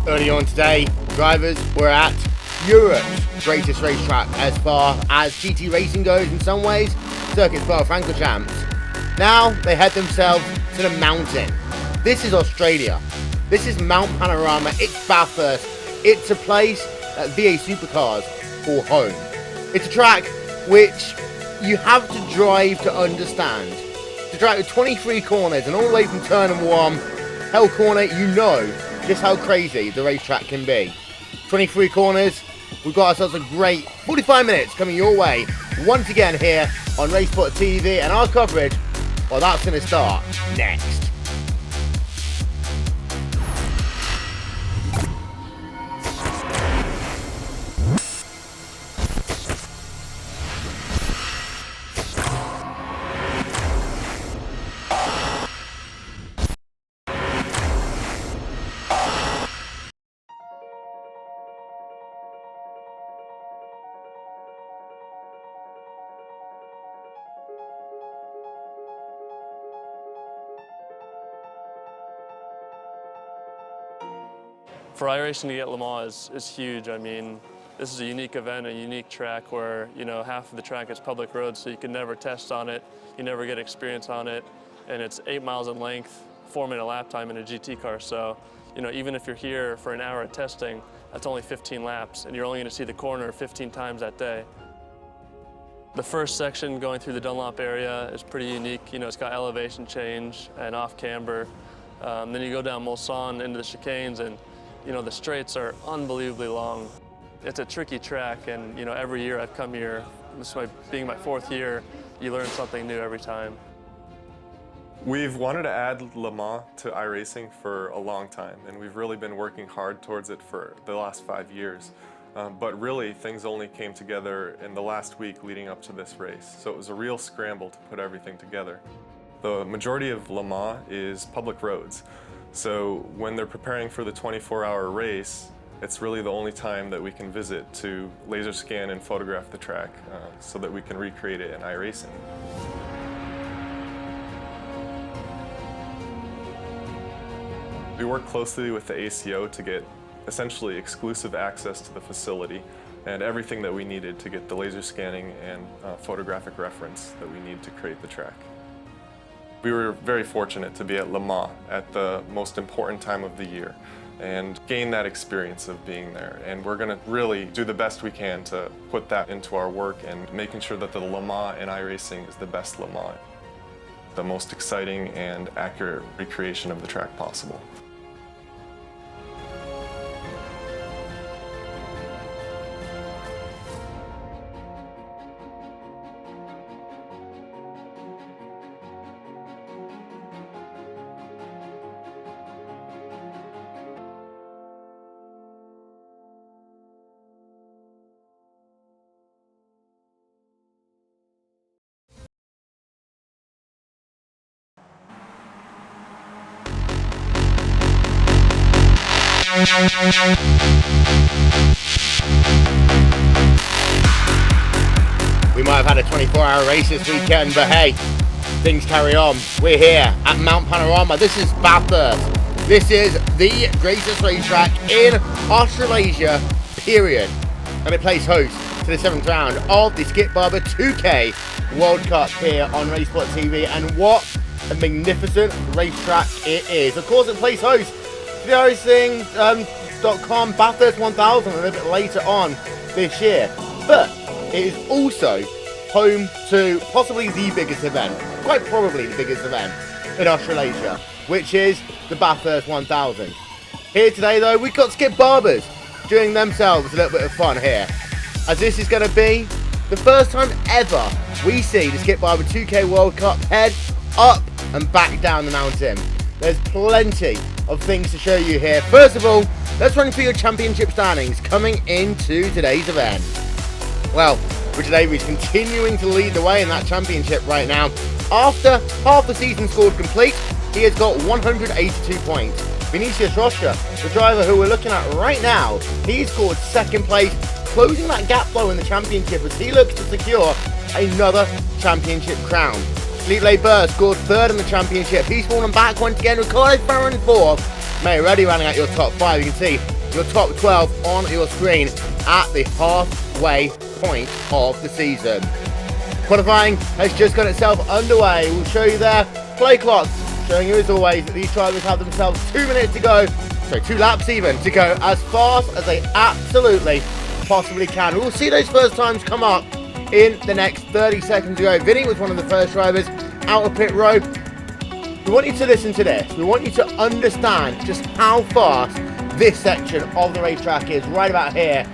Early on today, drivers were at Europe's greatest racetrack as far as GT racing goes in some ways, Circuit Spa-Francorchamps. Now they head themselves to the mountain. This is Australia. This is Mount Panorama. It's Bathurst. It's a place that VA Supercars call home. It's a track which you have to drive to understand. To drive with 23 corners and all the way from turn 1, Hell Corner, you know just how crazy the racetrack can be. 23 corners, we've got ourselves a great 45 minutes coming your way once again here on RaceSpotTV, and our coverage, well, that's going to start next. For iRacing to get Le Mans is huge. I mean, this is a unique event, a unique track where, you know, half of the track is public road, so you can never test on it, you never get experience on it, and it's 8 miles in length, 4-minute lap time in a GT car. So, you know, even if you're here for an hour of testing, that's only 15 laps, and you're only going to see the corner 15 times that day. The first section going through the Dunlop area is pretty unique. You know, it's got elevation change and off camber. Then you go down Mulsanne into the chicanes, and you know, the straights are unbelievably long. It's a tricky track, and you know, every year I've come here, this being my 4th year, you learn something new every time. We've wanted to add Le Mans to iRacing for a long time, and we've really been working hard towards it for the last 5 years. But really, things only came together in the last week leading up to this race. So it was a real scramble to put everything together. The majority of Le Mans is public roads. So when they're preparing for the 24-hour race, it's really the only time that we can visit to laser scan and photograph the track so that we can recreate it in iRacing. We work closely with the ACO to get essentially exclusive access to the facility and everything that we needed to get the laser scanning and photographic reference that we need to create the track. We were very fortunate to be at Le Mans at the most important time of the year and gain that experience of being there. And we're going to really do the best we can to put that into our work and making sure that the Le Mans in iRacing is the best Le Mans, the most exciting and accurate recreation of the track possible. We might have had a 24-hour race this weekend, but hey, things carry on. We're here at Mount Panorama. This is Bathurst. This is the greatest racetrack in Australasia, period. And it plays host to the 7th round of the Skip Barber 2K World Cup here on RaceSpotTV. And what a magnificent racetrack it is. Of course, it plays host to the iRacing.com Bathurst 1000 a little bit later on this year. But it is also home to possibly the biggest event, quite probably the biggest event in Australasia, which is the Bathurst 1000. Here today though, we've got Skip Barbers doing themselves a little bit of fun here, as this is going to be the first time ever we see the Skip Barber 2K World Cup head up and back down the mountain. There's plenty of things to show you here. First of all, let's run through your championship standings coming into today's event. Well, Richard Avery's continuing to lead the way in that championship right now. After half the season scored complete, he has got 182 points. Vinicius Rocha, the driver who we're looking at right now, he scored 2nd place, closing that gap though in the championship as he looks to secure another championship crown. Felipe Barber scored 3rd in the championship. He's fallen back once again. Ricardo Ferrer in 4th. Mate, already running out your top 5. You can see your top 12 on your screen at the halfway point of the season. Qualifying has just got itself underway. We'll show you their play clock, showing you as always that these drivers have themselves 2 minutes to go, so 2 laps even, to go as fast as they absolutely possibly can. We'll see those first times come up in the next 30 seconds ago. Vinny was one of the first drivers out of pit road. We want you to listen to this. We want you to understand just how fast this section of the racetrack is right about here.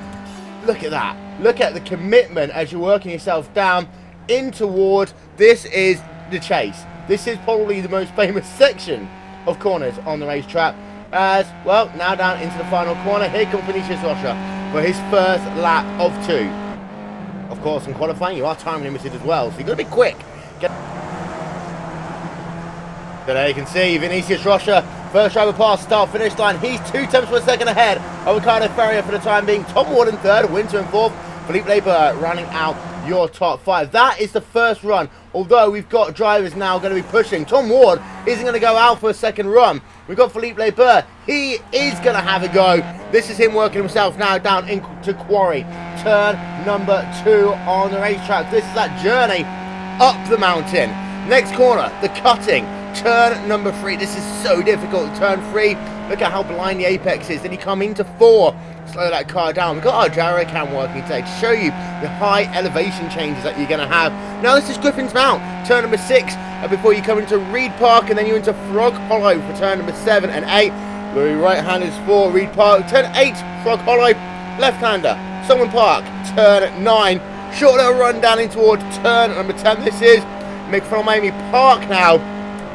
Look at that. Look at the commitment as you're working yourself down in toward. This is the chase. This is probably the most famous section of corners on the racetrack. As well, now down into the final corner. Here comes Vinicius Rocha for his first lap of 2. Of course, in qualifying, you are time limited as well, so you've got to be quick. So there you can see Vinicius Rocha, first driver past start finish line. He's 2 tenths per second ahead of Ricardo Ferrer for the time being. Tom Ward in 3rd, Winter in 4th. Felipe Barber running out your top 5. That is the first run, although we've got drivers now going to be pushing. Tom Ward isn't going to go out for a second run. We've got Felipe Barber. He is going to have a go. This is him working himself now down into quarry. Turn number 2 on the racetrack. This is that journey up the mountain. Next corner, the cutting. Turn number 3. This is so difficult. Turn 3. Look at how blind the apex is. Then you come into 4. Slow that car down. We've got our gyro cam working today to show you the high elevation changes that you're going to have. Now this is Griffin's Mount. Turn number 6. Before you come into Reed Park, and then you're into Frog Hollow for turn number 7 and 8. Louis right-handers for Reed Park. Turn 8. Frog Hollow. Left-hander. Solomon Park. Turn 9. Short little run down in towards turn number 10. This is McPhillamamy Park now.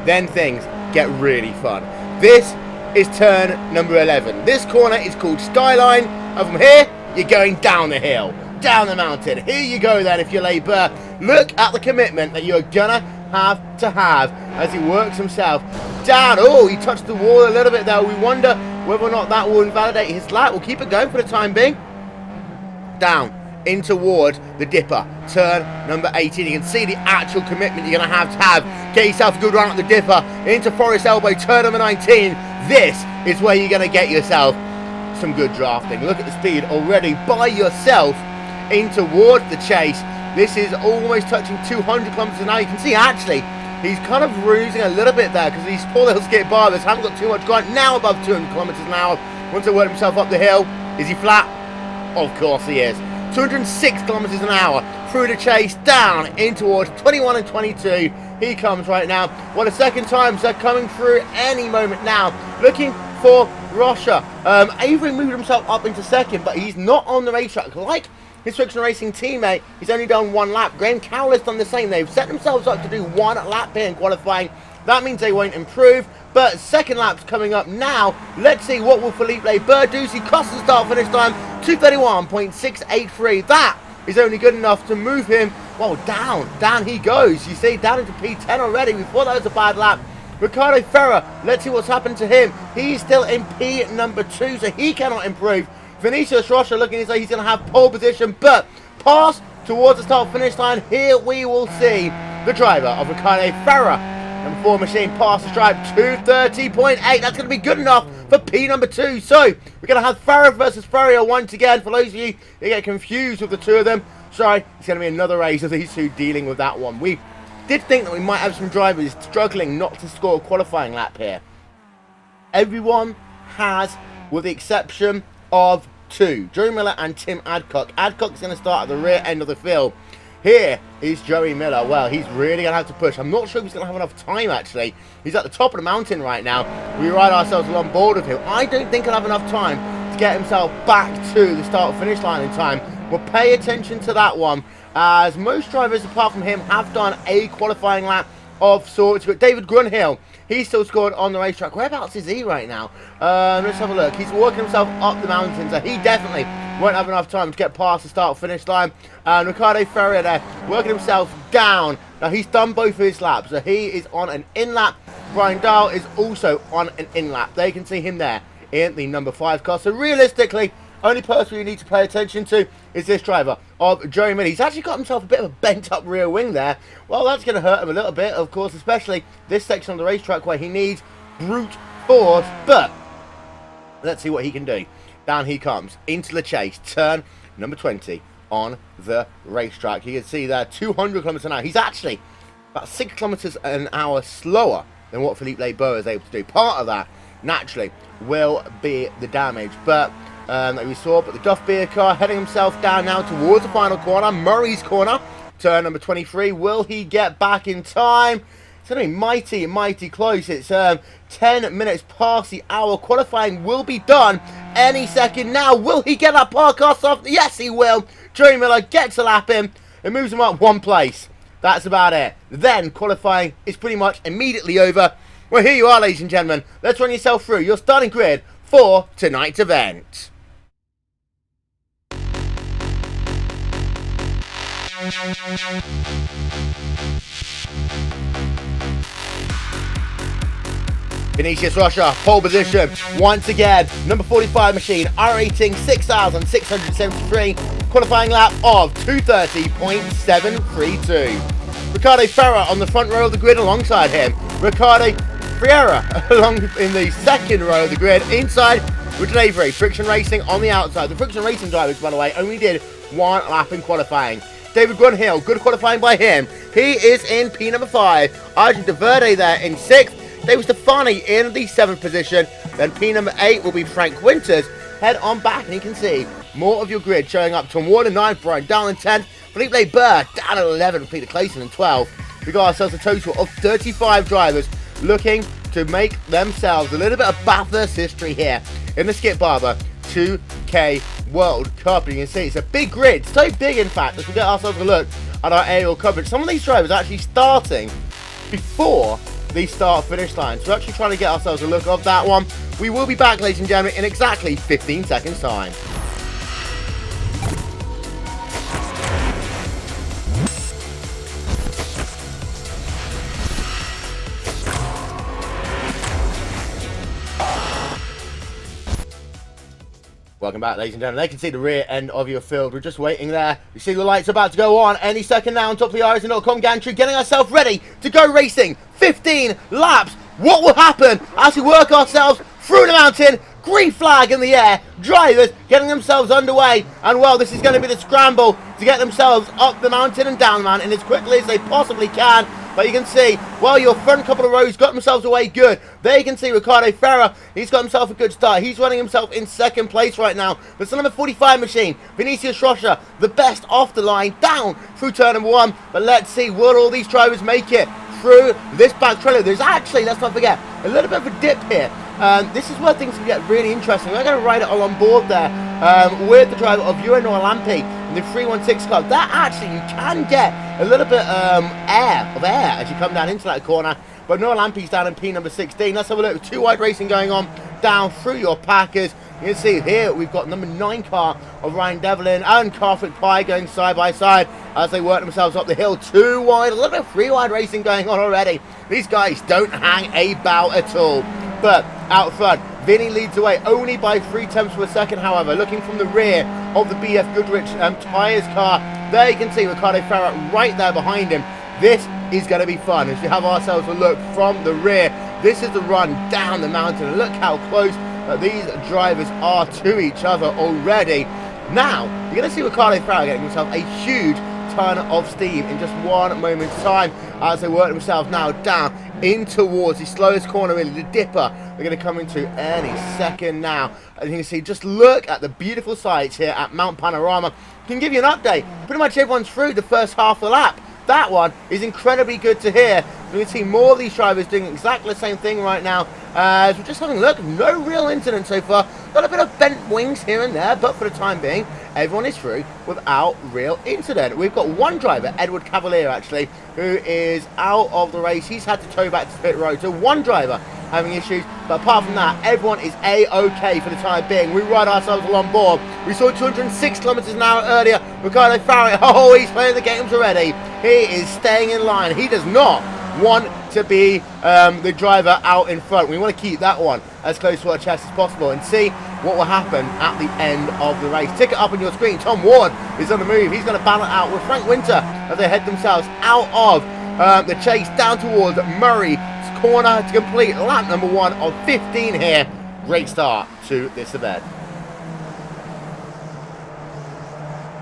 Then things get really fun. This is turn number 11. This corner is called Skyline, and from here you're going down the hill, down the mountain. Here you go then if you're Labour. Look at the commitment that you're gonna have to have as he works himself down. Oh, he touched the wall a little bit there. We wonder whether or not that will invalidate his lap. We'll keep it going for the time being. Down in toward the dipper, turn number 18. You can see the actual commitment you're going to have. Get yourself a good run at the dipper, into Forest Elbow, turn number 19. This is where you're going to get yourself some good drafting. Look at the speed already by yourself in toward the chase. This is almost touching 200 kilometers an hour. You can see actually he's kind of losing a little bit there because these poor little skate barbers haven't got too much going. Now above 200 kilometers an hour. Once they work himself up the hill, is he flat? Of course he is. 206 kilometers an hour through the chase, down in towards 21 and 22. He comes right now. What a second time, so coming through any moment now. Looking for Rocha. Avery moved himself up into second, but he's not on the racetrack. Like his Friction Racing teammate, he's only done 1 lap. Graham Cowley's done the same. They've set themselves up to do 1 lap here in qualifying. That means they won't improve. But second lap's coming up now. Let's see what will Felipe Barber do. He crosses the start finish time, 2:31.683. That is only good enough to move him, well, down he goes. You see, down into P10 already. We thought that was a bad lap. Ricardo Ferrer, let's see what's happened to him. He's still in P number 2, so he cannot improve. Vinicius Rocha looking as though he's going to have pole position, but pass towards the start finish line. Here we will see the driver of Ricardo Ferrer. Number 4 machine past the stripe, 2:30.8. That's going to be good enough for P number 2. So we're going to have Ferrer versus Ferrier once again. For those of you who get confused with the two of them, sorry, it's going to be another race of these two dealing with that one. We did think that we might have some drivers struggling not to score a qualifying lap here. Everyone has, with the exception of 2, Joey Miller and Tim Adcock. Adcock's going to start at the rear end of the field. Here is Joey Miller. Well, he's really going to have to push. I'm not sure if he's going to have enough time, actually. He's at the top of the mountain right now. We ride ourselves along board with him. I don't think he'll have enough time to get himself back to the start-finish line in time. We'll pay attention to that one, as most drivers, apart from him, have done a qualifying lap of sorts. But David Grunhill, he's still scored on the racetrack. Whereabouts is he right now? Let's have a look. He's walking himself up the mountain, so he definitely won't have enough time to get past the start-finish line. And Ricardo Ferrer there, working himself down. Now, he's done both of his laps, so he is on an in-lap. Brian Dahl is also on an in-lap. They can see him there in the number 5 car. So, realistically, Only person you need to pay attention to is this driver of Joey Miller. He's actually got himself a bit of a bent up rear wing there. Well, that's going to hurt him a little bit, of course, especially this section of the racetrack where he needs brute force. But let's see what he can do. Down he comes into the chase. Turn number 20 on the racetrack. You can see there 200 kilometers an hour. He's actually about 6 kilometers an hour slower than what Philippe Barber is able to do. Part of that, naturally, will be the damage. But like we saw, but the Duff Beer car heading himself down now towards the final corner. Murray's corner. Turn number 23. Will he get back in time? It's going to be mighty, mighty close. It's 10 minutes past the hour. Qualifying will be done any second now. Will he get that park off? Yes, he will. Joey Miller gets a lap in and moves him up one place. That's about it. Then qualifying is pretty much immediately over. Well, here you are, ladies and gentlemen. Let's run yourself through your starting grid for tonight's event. Vinicius Rocha, pole position, once again, number 45 machine, R rating 6,673, qualifying lap of 230.732. Ricardo Ferrer on the front row of the grid alongside him. Ricardo Ferreira along in the second row of the grid, inside Richard Avery, Friction Racing on the outside. The Friction Racing drivers, by the way, only did one lap in qualifying. David Grunhill, good qualifying by him. He is in P number 5. Arjun De Verde there in 6th. David Stefani in the 7th position. Then P number 8 will be Frank Winters. Head on back and you can see more of your grid showing up. Tom Ward in 9th, Brian Down in 10th. Philippe Barber down at 11th, Peter Clayton in 12th. We got ourselves a total of 35 drivers looking to make themselves a little bit of Bathurst history here in the Skip Barber 2K World Cup. And you can see it's a big grid, so big in fact, as we get ourselves a look at our aerial coverage. Some of these drivers are actually starting before the start-finish line, so we're actually trying to get ourselves a look of that one. We will be back, ladies and gentlemen, in exactly 15 seconds time. Welcome back, ladies and gentlemen. They can see the rear end of your field. We're just waiting there. You see the lights about to go on any second now on top of the RaceSpotTV gantry, getting ourselves ready to go racing. 15 laps. What will happen as we work ourselves through the mountain? Green flag in the air. Drivers getting themselves underway. And well, this is going to be the scramble to get themselves up the mountain and down the mountain as quickly as they possibly can. But you can see, well, your front couple of rows got themselves away good. There you can see Ricardo Ferrer. He's got himself a good start. He's running himself in 2nd place right now. But it's the number 45 machine, Vinicius Rocha, the best off the line, down through turn number 1. But let's see, will all these drivers make it through this back trailer? There's actually, let's not forget, a little bit of a dip here. This is where things can get really interesting. We're going to ride it all on board there with the driver of Ewan Lampi in the 316 club. That actually, you can get a little bit air as you come down into that corner. But Noah Lampi's down in P number 16. Let's have a look. 2 wide racing going on down through your Packers. You can see here we've got number 9 car of Ryan Devlin and Carford Pye going side by side as they work themselves up the hill. 2 wide, a little bit of 3 wide racing going on already. These guys don't hang about at all. But out front, Vinny leads the way only by 3/10 of a second, however. Looking from the rear of the BF Goodrich tyres car, there you can see Ricardo Ferrer right there behind him. This is going to be fun as we have ourselves a look from the rear. This is the run down the mountain, and look how close these drivers are to each other already. Now, you're going to see Ricardo Ferrer getting himself a huge ton of steam in just one moment's time as they work themselves now down in towards the slowest corner, really, the dipper they're going to come into any second now. As you can see, just look at the beautiful sights here at Mount Panorama. Can give you an update. Pretty much everyone's through the first half of the lap. That one is incredibly good to hear. We can see more of these drivers doing exactly the same thing right now. As we're just having a look, no real incident so far. Got a bit of bent wings here and there, but for the time being, everyone is through without real incident. We've got one driver, Edward Cavalier, actually, who is out of the race. He's had to tow back to pit road. So one driver having issues, but apart from that, everyone is A-OK for the time being. We ride ourselves along board. We saw 206 kilometers an hour earlier. Ricardo Ferrer, oh, he's playing the games already. He is staying in line. He does not want to be the driver out in front. We want to keep that one as close to our chest as possible. And see, what will happen at the end of the race. Ticket up on your screen. Tom Ward is on the move. He's going to battle it out with Frank Winter as they head themselves out of the chase down towards Murray's corner to complete lap number 1 of 15 here. Great start to this event.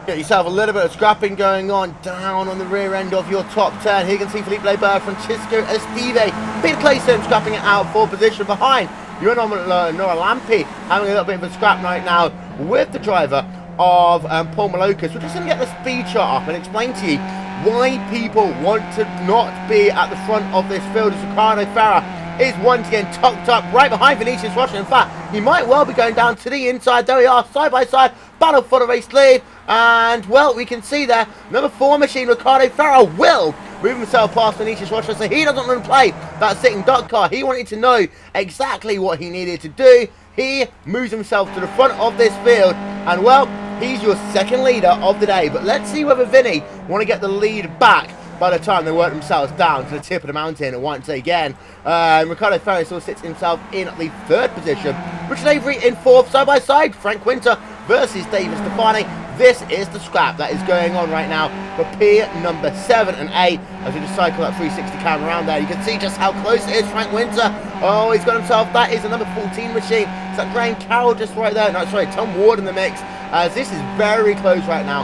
Get yourself a little bit of scrapping going on down on the rear end of your top 10. Here you can see Felipe Barber, Francisco Esteve, Peter Clayson scrapping it out for position behind. You're Nora Lampe having a little bit of a scrap right now with the driver of Paul Malocas. We're just going to get the speed chart up and explain to you why people want to not be at the front of this field. As Ricardo Ferrer is once again tucked up right behind Vinicius Rocha. In fact, he might well be going down to the inside. There we are, side by side, battle for the race lead. And, well, we can see there, number 4 machine, Ricardo Ferrer, will move himself past Vinicius Rocha. So he doesn't want to play that sitting duck car. He wanted to know exactly what he needed to do. He moves himself to the front of this field. And, well, he's your second leader of the day. But let's see whether Vinny want to get the lead back by the time they work themselves down to the tip of the mountain. And once again, Ricardo Ferrer still sits himself in the 3rd position. Richard Avery in 4th, side by side. Frank Winter versus David Stefani. This is the scrap that is going on right now for P number 7 and 8. As we just cycle that 360 camera around there, you can see just how close it is. Frank Winter, oh, he's got himself, that is a number 14 machine. Is that Graham Carroll just right there? No, sorry, Tom Ward in the mix. As this is very close right now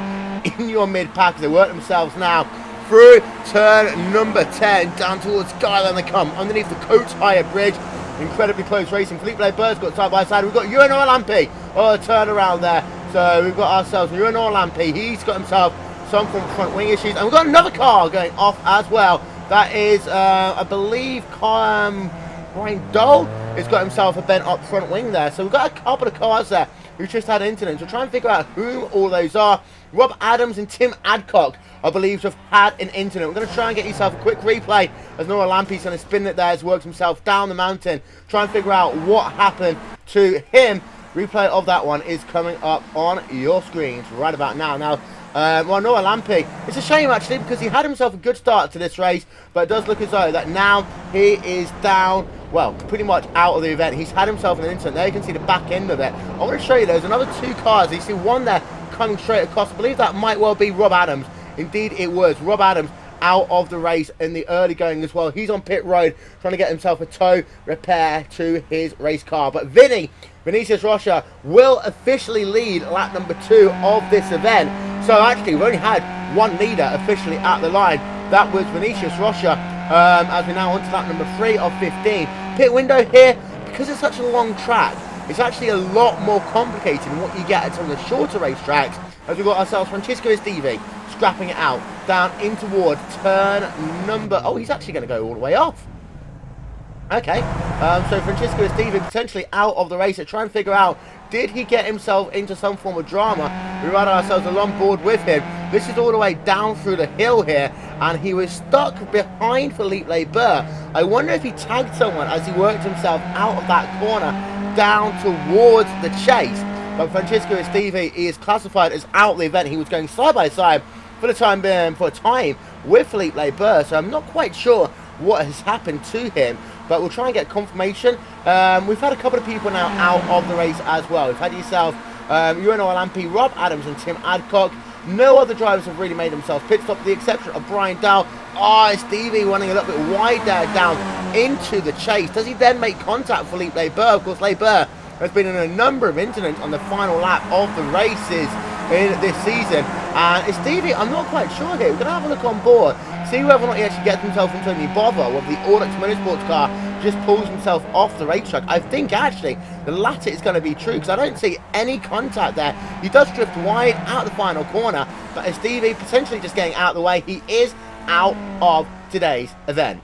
in your mid-pack as they work themselves now through turn number 10 down towards Skyline. They come underneath the Coates Hire Bridge. Incredibly close racing. Felipe Bird's got side by side. We've got Ewan Lampe. Oh, turn around there. So we've got ourselves Ewan Lampe. He's got himself some from front wing issues. And we've got another car going off as well. That is, I believe, Brian Dole has got himself a bent up front wing there. So we've got a couple of cars there who just had incidents. We'll try and figure out who all those are. Rob Adams and Tim Adcock, I believe, have had an incident. We're going to try and get yourself a quick replay as Nora Lampe's going to spin it there as he works himself down the mountain. Try and figure out what happened to him. Replay of that one is coming up on your screens right about now. Now, well, Nora Lampe, it's a shame actually because he had himself a good start to this race, but it does look as though that now he is down, well, pretty much out of the event. He's had himself an incident. There you can see the back end of it. I want to show you there's another 2 cars. You see one there coming straight across. I believe that might well be Rob Adams. Indeed it was. Rob Adams out of the race in the early going as well. He's on pit road trying to get himself a tow repair to his race car. But Vinicius Rocha will officially lead lap number 2 of this event. So actually we've only had one leader officially at the line. That was Vinicius Rocha. As we're now on to lap number 3 of 15. Pit window here, because it's such a long track, it's actually a lot more complicated than what you get at some of the shorter racetracks. As we've got ourselves Francisco Esteve scrapping it out down in towards turn number... Oh, he's actually going to go all the way off. Okay, so Francisco Esteve potentially out of the race. To try and figure out, did he get himself into some form of drama? We ride ourselves along board with him. This is all the way down through the hill here, and he was stuck behind Felipe Burr. I wonder if he tagged someone as he worked himself out of that corner down towards the chase. But Francisco Esteve is classified as out of the event. He was going side by side for the time being, for a time with Felipe Burr, so I'm not quite sure what has happened to him, but we'll try and get confirmation. We've had a couple of people now out of the race as well. We've had yourself Ewan Lampe, Rob Adams and Tim Adcock. No other drivers have really made themselves pit stop, with the exception of Brian Dow. Stevie running a little bit wide there down into the chase. Does he then make contact with Felipe Burr? Of course, Burr has been in a number of incidents on the final lap of the races in this season. And Stevie, I'm not quite sure here. We're going to have a look on board, see whether or not he actually gets himself into any bother with the Audax Motorsports car, just pulls himself off the racetrack. I think actually the latter is going to be true, because I don't see any contact there. He does drift wide out the final corner, but Stevie potentially just getting out of the way. He is out of today's event.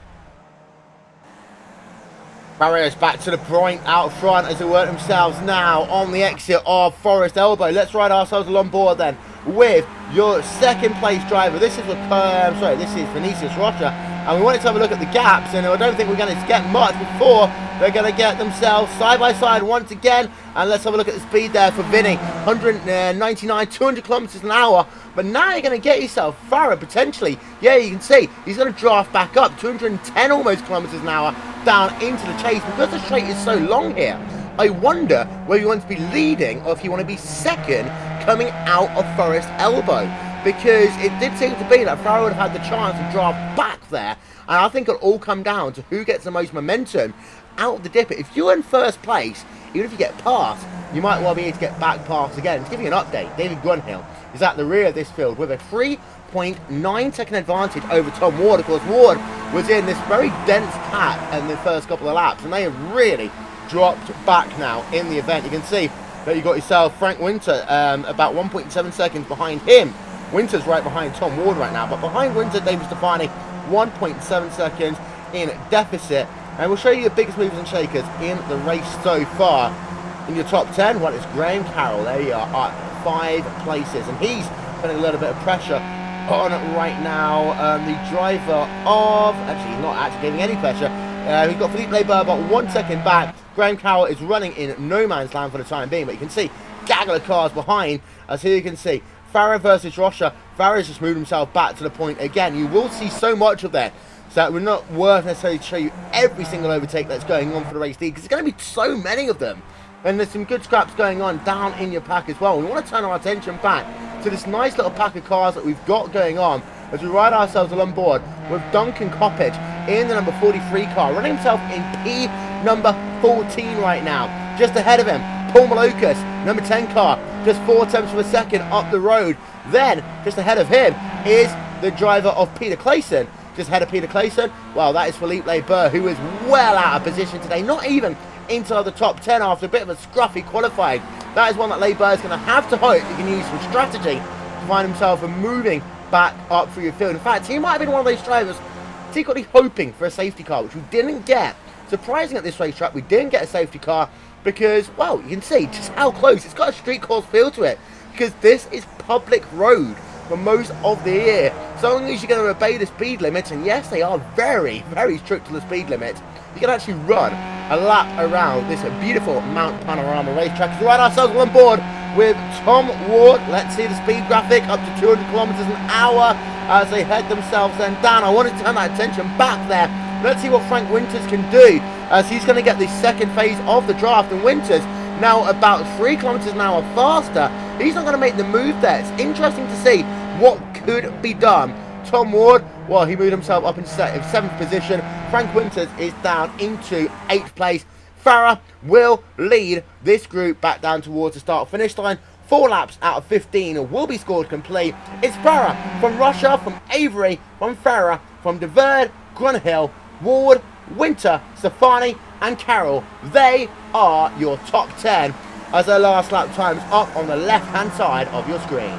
Barriers back to the point out front as they work themselves now on the exit of Forest Elbow. Let's ride ourselves along board then with your second place driver. This is Vinicius Rocha, and we wanted to have a look at the gaps, and I don't think we're going to get much before they're going to get themselves side by side once again. And let's have a look at the speed there for Vinny, 199, 200 kilometers an hour. But now you're going to get yourself Farah potentially. Yeah, you can see he's going to draft back up 210 almost kilometers an hour down into the chase, because the straight is so long here. I wonder whether you want to be leading or if you want to be second coming out of Forest Elbow. Because it did seem to be that Farah would have had the chance to draft back there. And I think it'll all come down to who gets the most momentum out of the dipper. If you're in first place, even if you get past, you might well be able to get back past again. To give you an update, David Grunhill is at the rear of this field with a 3.9 second advantage over Tom Ward. Of course, Ward was in this very dense pack in the first couple of laps, and they have really dropped back now in the event. You can see that you got yourself Frank Winter about 1.7 seconds behind him. Winter's right behind Tom Ward right now, but behind Winter, David Stefani 1.7 seconds in deficit. And we'll show you the biggest movers and shakers in the race so far. In your top 10, well, it's Graham Carroll. There you are, at 5 places. And he's putting a little bit of pressure on right now. The driver of... Actually, he's not actually giving any pressure. We've got Philippe Barber 1 second back. Graham Carroll is running in no man's land for the time being. But you can see gaggle of cars behind. As here you can see, Farah versus Rocha. Farah's just moved himself back to the point again. You will see so much of that. So we're not worth necessarily to show you every single overtake that's going on for the race lead, because there's going to be so many of them. And there's some good scraps going on down in your pack as well. We want to turn our attention back to this nice little pack of cars that we've got going on as we ride ourselves on board with Duncan Coppage in the number 43 car, running himself in P number 14 right now. Just ahead of him, Paul Malokas, number 10 car, just 4 tenths of a second up the road. Then, just ahead of him is the driver of Peter Clayson. Just ahead of Peter Clayson, well, that is Philippe Barber, who is well out of position today, not even inside the top 10 after a bit of a scruffy qualifying. That is one that Barber is going to have to hope he can use some strategy to find himself moving back up through your field. In fact, he might have been one of those drivers secretly hoping for a safety car, which we didn't get. Surprising at this racetrack, we didn't get a safety car because, well, you can see just how close. It's got a street course feel to it because this is public road for most of the year. So long as you're going to obey the speed limit, and yes, they are very, very strict to the speed limit, you can actually run a lap around this beautiful Mount Panorama racetrack. As we ride ourselves on board with Tom Ward. Let's see the speed graphic, up to 200 kilometers an hour as they head themselves then down. I want to turn that attention back there. Let's see what Frank Winters can do, as he's going to get the second phase of the draft, and Winters now about 3 kilometers an hour faster. He's not going to make the move there. It's interesting to see what could be done. Tom Ward, well, he moved himself up in 7th position. Frank Winters is down into 8th place. Farah will lead this group back down towards the start-finish line. 4 laps out of 15 will be scored complete. It's Farah from Russia, from Avery, from Farah, from De Verde, Grunhill, Ward, Winter, Stefani and Carroll. They are your top 10 as their last lap times up on the left-hand side of your screen.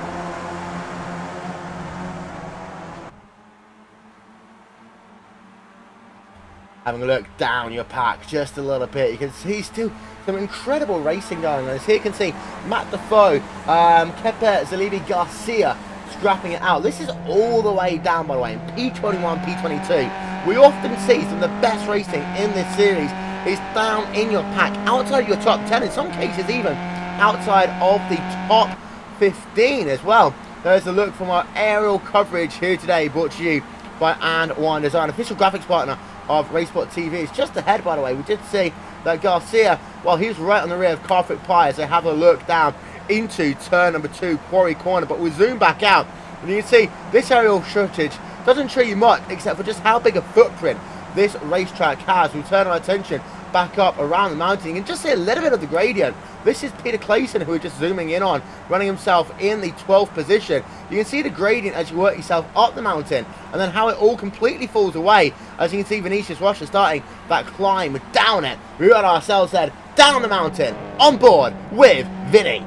Having a look down your pack just a little bit, you can see still some incredible racing going on. As here you can see Matt Defoe, Kepe Zalibi Garcia scrapping it out. This is all the way down, by the way, in P21, P22. We often see some of the best racing in this series is down in your pack, outside of your top 10, in some cases even outside of the top 15 as well. There's a look from our aerial coverage here today, brought to you by And1 Design, official graphics partner of RaceSpotTV. It's just ahead, by the way. We did see that Garcia, well, he was right on the rear of Carford Pie as they have a look down into turn number 2, Quarry Corner, but we'll zoom back out and you can see this aerial footage doesn't show you much except for just how big a footprint this racetrack has. We'll turn our attention back up around the mountain. You can just see a little bit of the gradient. This is Peter Clayson, who we're just zooming in on, running himself in the 12th position. You can see the gradient as you work yourself up the mountain, and then how it all completely falls away. As you can see, Vinicius Rocha starting that climb down it. We got ourselves then down the mountain, on board with Vinny.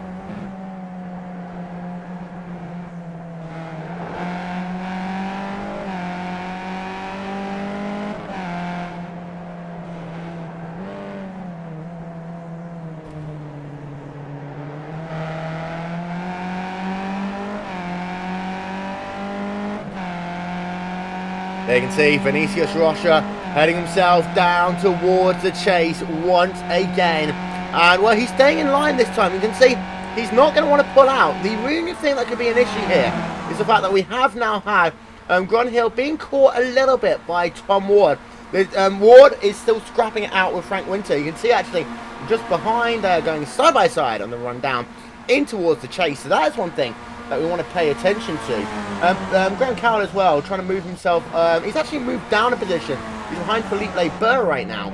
There you can see Vinicius Rocha heading himself down towards the chase once again. And, well, he's staying in line this time. You can see he's not going to want to pull out. The only thing that could be an issue here is the fact that we have now had Grunhill being caught a little bit by Tom Ward. Ward is still scrapping it out with Frank Winter. You can see actually just behind, going side by side on the run down in towards the chase. So that is one thing that we want to pay attention to. Graham Cowell as well, trying to move himself. He's actually moved down a position. He's behind Felipe Burr right now.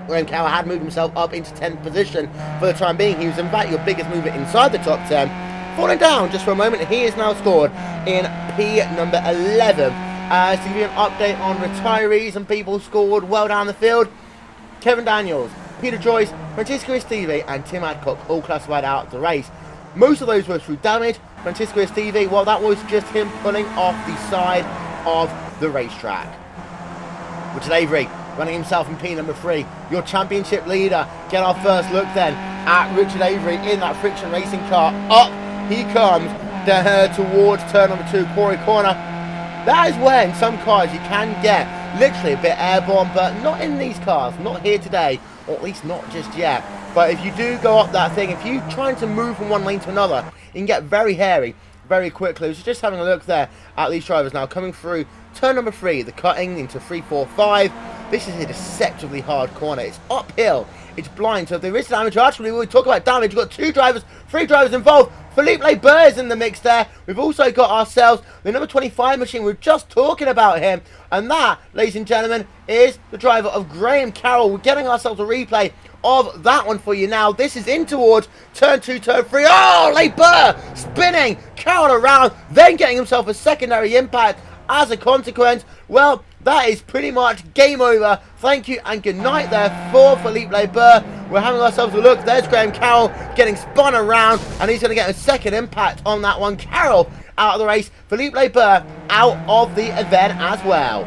Graham Cowell had moved himself up into 10th position for the time being. He was in fact your biggest mover inside the top 10. Falling down just for a moment, he is now scored in P number 11. To give you an update on retirees and people scored well down the field, Kevin Daniels, Peter Joyce, Francisco Esteve and Tim Adcock all classified out of the race. Most of those were through damage. Francisco Esteve, well, that was just him pulling off the side of the racetrack. Richard Avery running himself in P number 3, your championship leader. Get our first look then at Richard Avery in that friction racing car. Up he comes towards turn number 2, Quarry Corner. That is when some cars you can get literally a bit airborne, but not in these cars, not here today, or at least not just yet. But if you do go up that thing, if you're trying to move from one lane to another, you can get very hairy very quickly. So just having a look there at these drivers now coming through turn number 3, the cutting into 3, 4, 5. This is a deceptively hard corner. It's uphill. It's blind. So if there is damage, actually we talk about damage. You've got 2 drivers, 3 drivers involved. Felipe Burr is in the mix there. We've also got ourselves the number 25 machine. We're just talking about him. And that, ladies and gentlemen, is the driver of Graham Carroll. We're getting ourselves a replay of that one for you now. This is in towards turn 2, turn 3. Oh, Burr spinning Carroll around, then getting himself a secondary impact as a consequence. Well, that is pretty much game over. Thank you and good night there for Felipe Burr. We're having ourselves a look. There's Graham Carroll getting spun around, and he's going to get a second impact on that one. Carroll out of the race. Felipe Burr out of the event as well.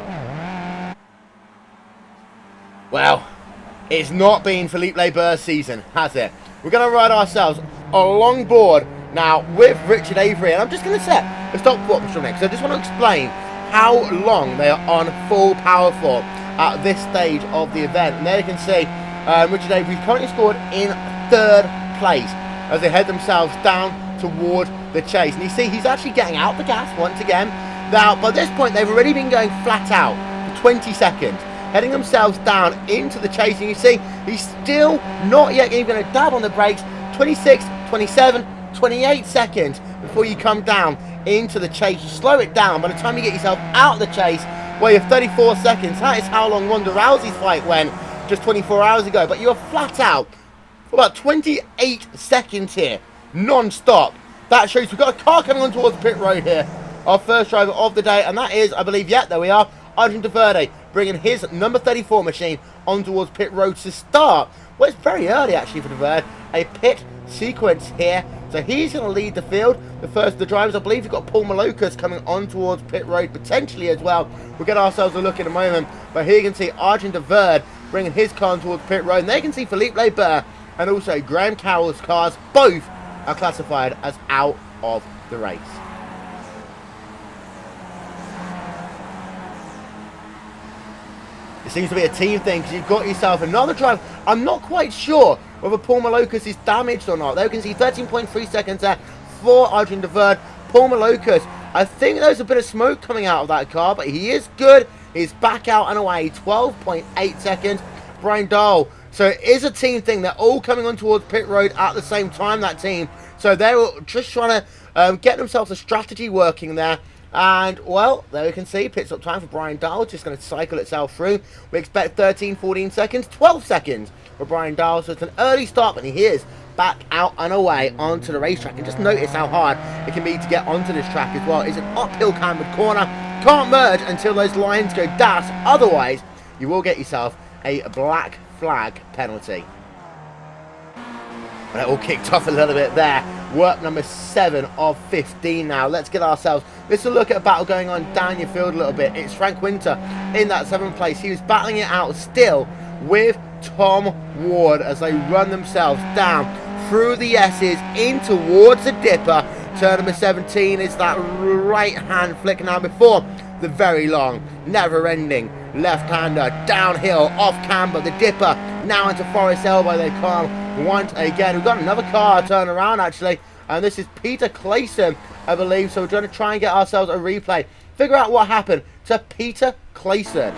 Well, it's not been Felipe Burr's season, has it? We're going to ride ourselves along board now with Richard Avery, and I'm just going to set a stopwatch on it because I just want to explain how long they are on full power for at this stage of the event. And there you can see Richard Avery currently scored in 3rd place as they head themselves down toward the chase. And you see he's actually getting out the gas once again. Now, by this point, they've already been going flat out for 20 seconds, heading themselves down into the chase. And you see he's still not yet even going to dab on the brakes. 26, 27, 28 seconds before you come down into the chase. You slow it down. By the time you get yourself out of the chase, well, you have 34 seconds. That is how long Ronda Rousey's fight went just 24 hours ago. But you are flat out for about 28 seconds here, non-stop. That shows we've got a car coming on towards the pit road here. Our first driver of the day, and that is, I believe, yeah, there we are, Arjun Deverde, bringing his number 34 machine on towards pit road to start. Well, it's very early actually for Deverde. A pit sequence here. So he's going to lead the field. The first of the drivers, I believe, you've got Paul Malokas coming on towards pit road potentially as well. We'll get ourselves a look in a moment. But here you can see Arjun Deverde bringing his car towards pit road. And there you can see Felipe Burr and also Graham Carroll's cars. Both are classified as out of the race. It seems to be a team thing because you've got yourself another driver. I'm not quite sure whether Paul Malokas is damaged or not. There you can see 13.3 seconds there for Arjun Deverde. Paul Malokas, I think there's a bit of smoke coming out of that car, but he is good. He's back out and away. 12.8 seconds. Brian Dahl. So it is a team thing. They're all coming on towards pit road at the same time, that team. So they're just trying to get themselves a strategy working there. And, well, there we can see pit stop time for Brian Dahl. Just going to cycle itself through. We expect 13, 14 seconds, 12 seconds for Brian Dahl. So it's an early start, but he is back out and away onto the racetrack. And just notice how hard it can be to get onto this track as well. It's an uphill cambered corner. Can't merge until those lines go dash. Otherwise, you will get yourself a black flag penalty. And it all kicked off a little bit there. Work number 7 of 15 now. Let's get ourselves. Let's look at a battle going on down your field a little bit. It's Frank Winter in that 7th place. He was battling it out still with Tom Ward as they run themselves down through the S's in towards the dipper. Turn number 17 is that right hand flick now before the very long, never ending left-hander downhill off camber. The dipper now into Forest Elbow. They come once again. We've got another car turn around actually, and this is Peter Clayson, I believe. So we're going to try and get ourselves a replay, figure out what happened to Peter Clayson.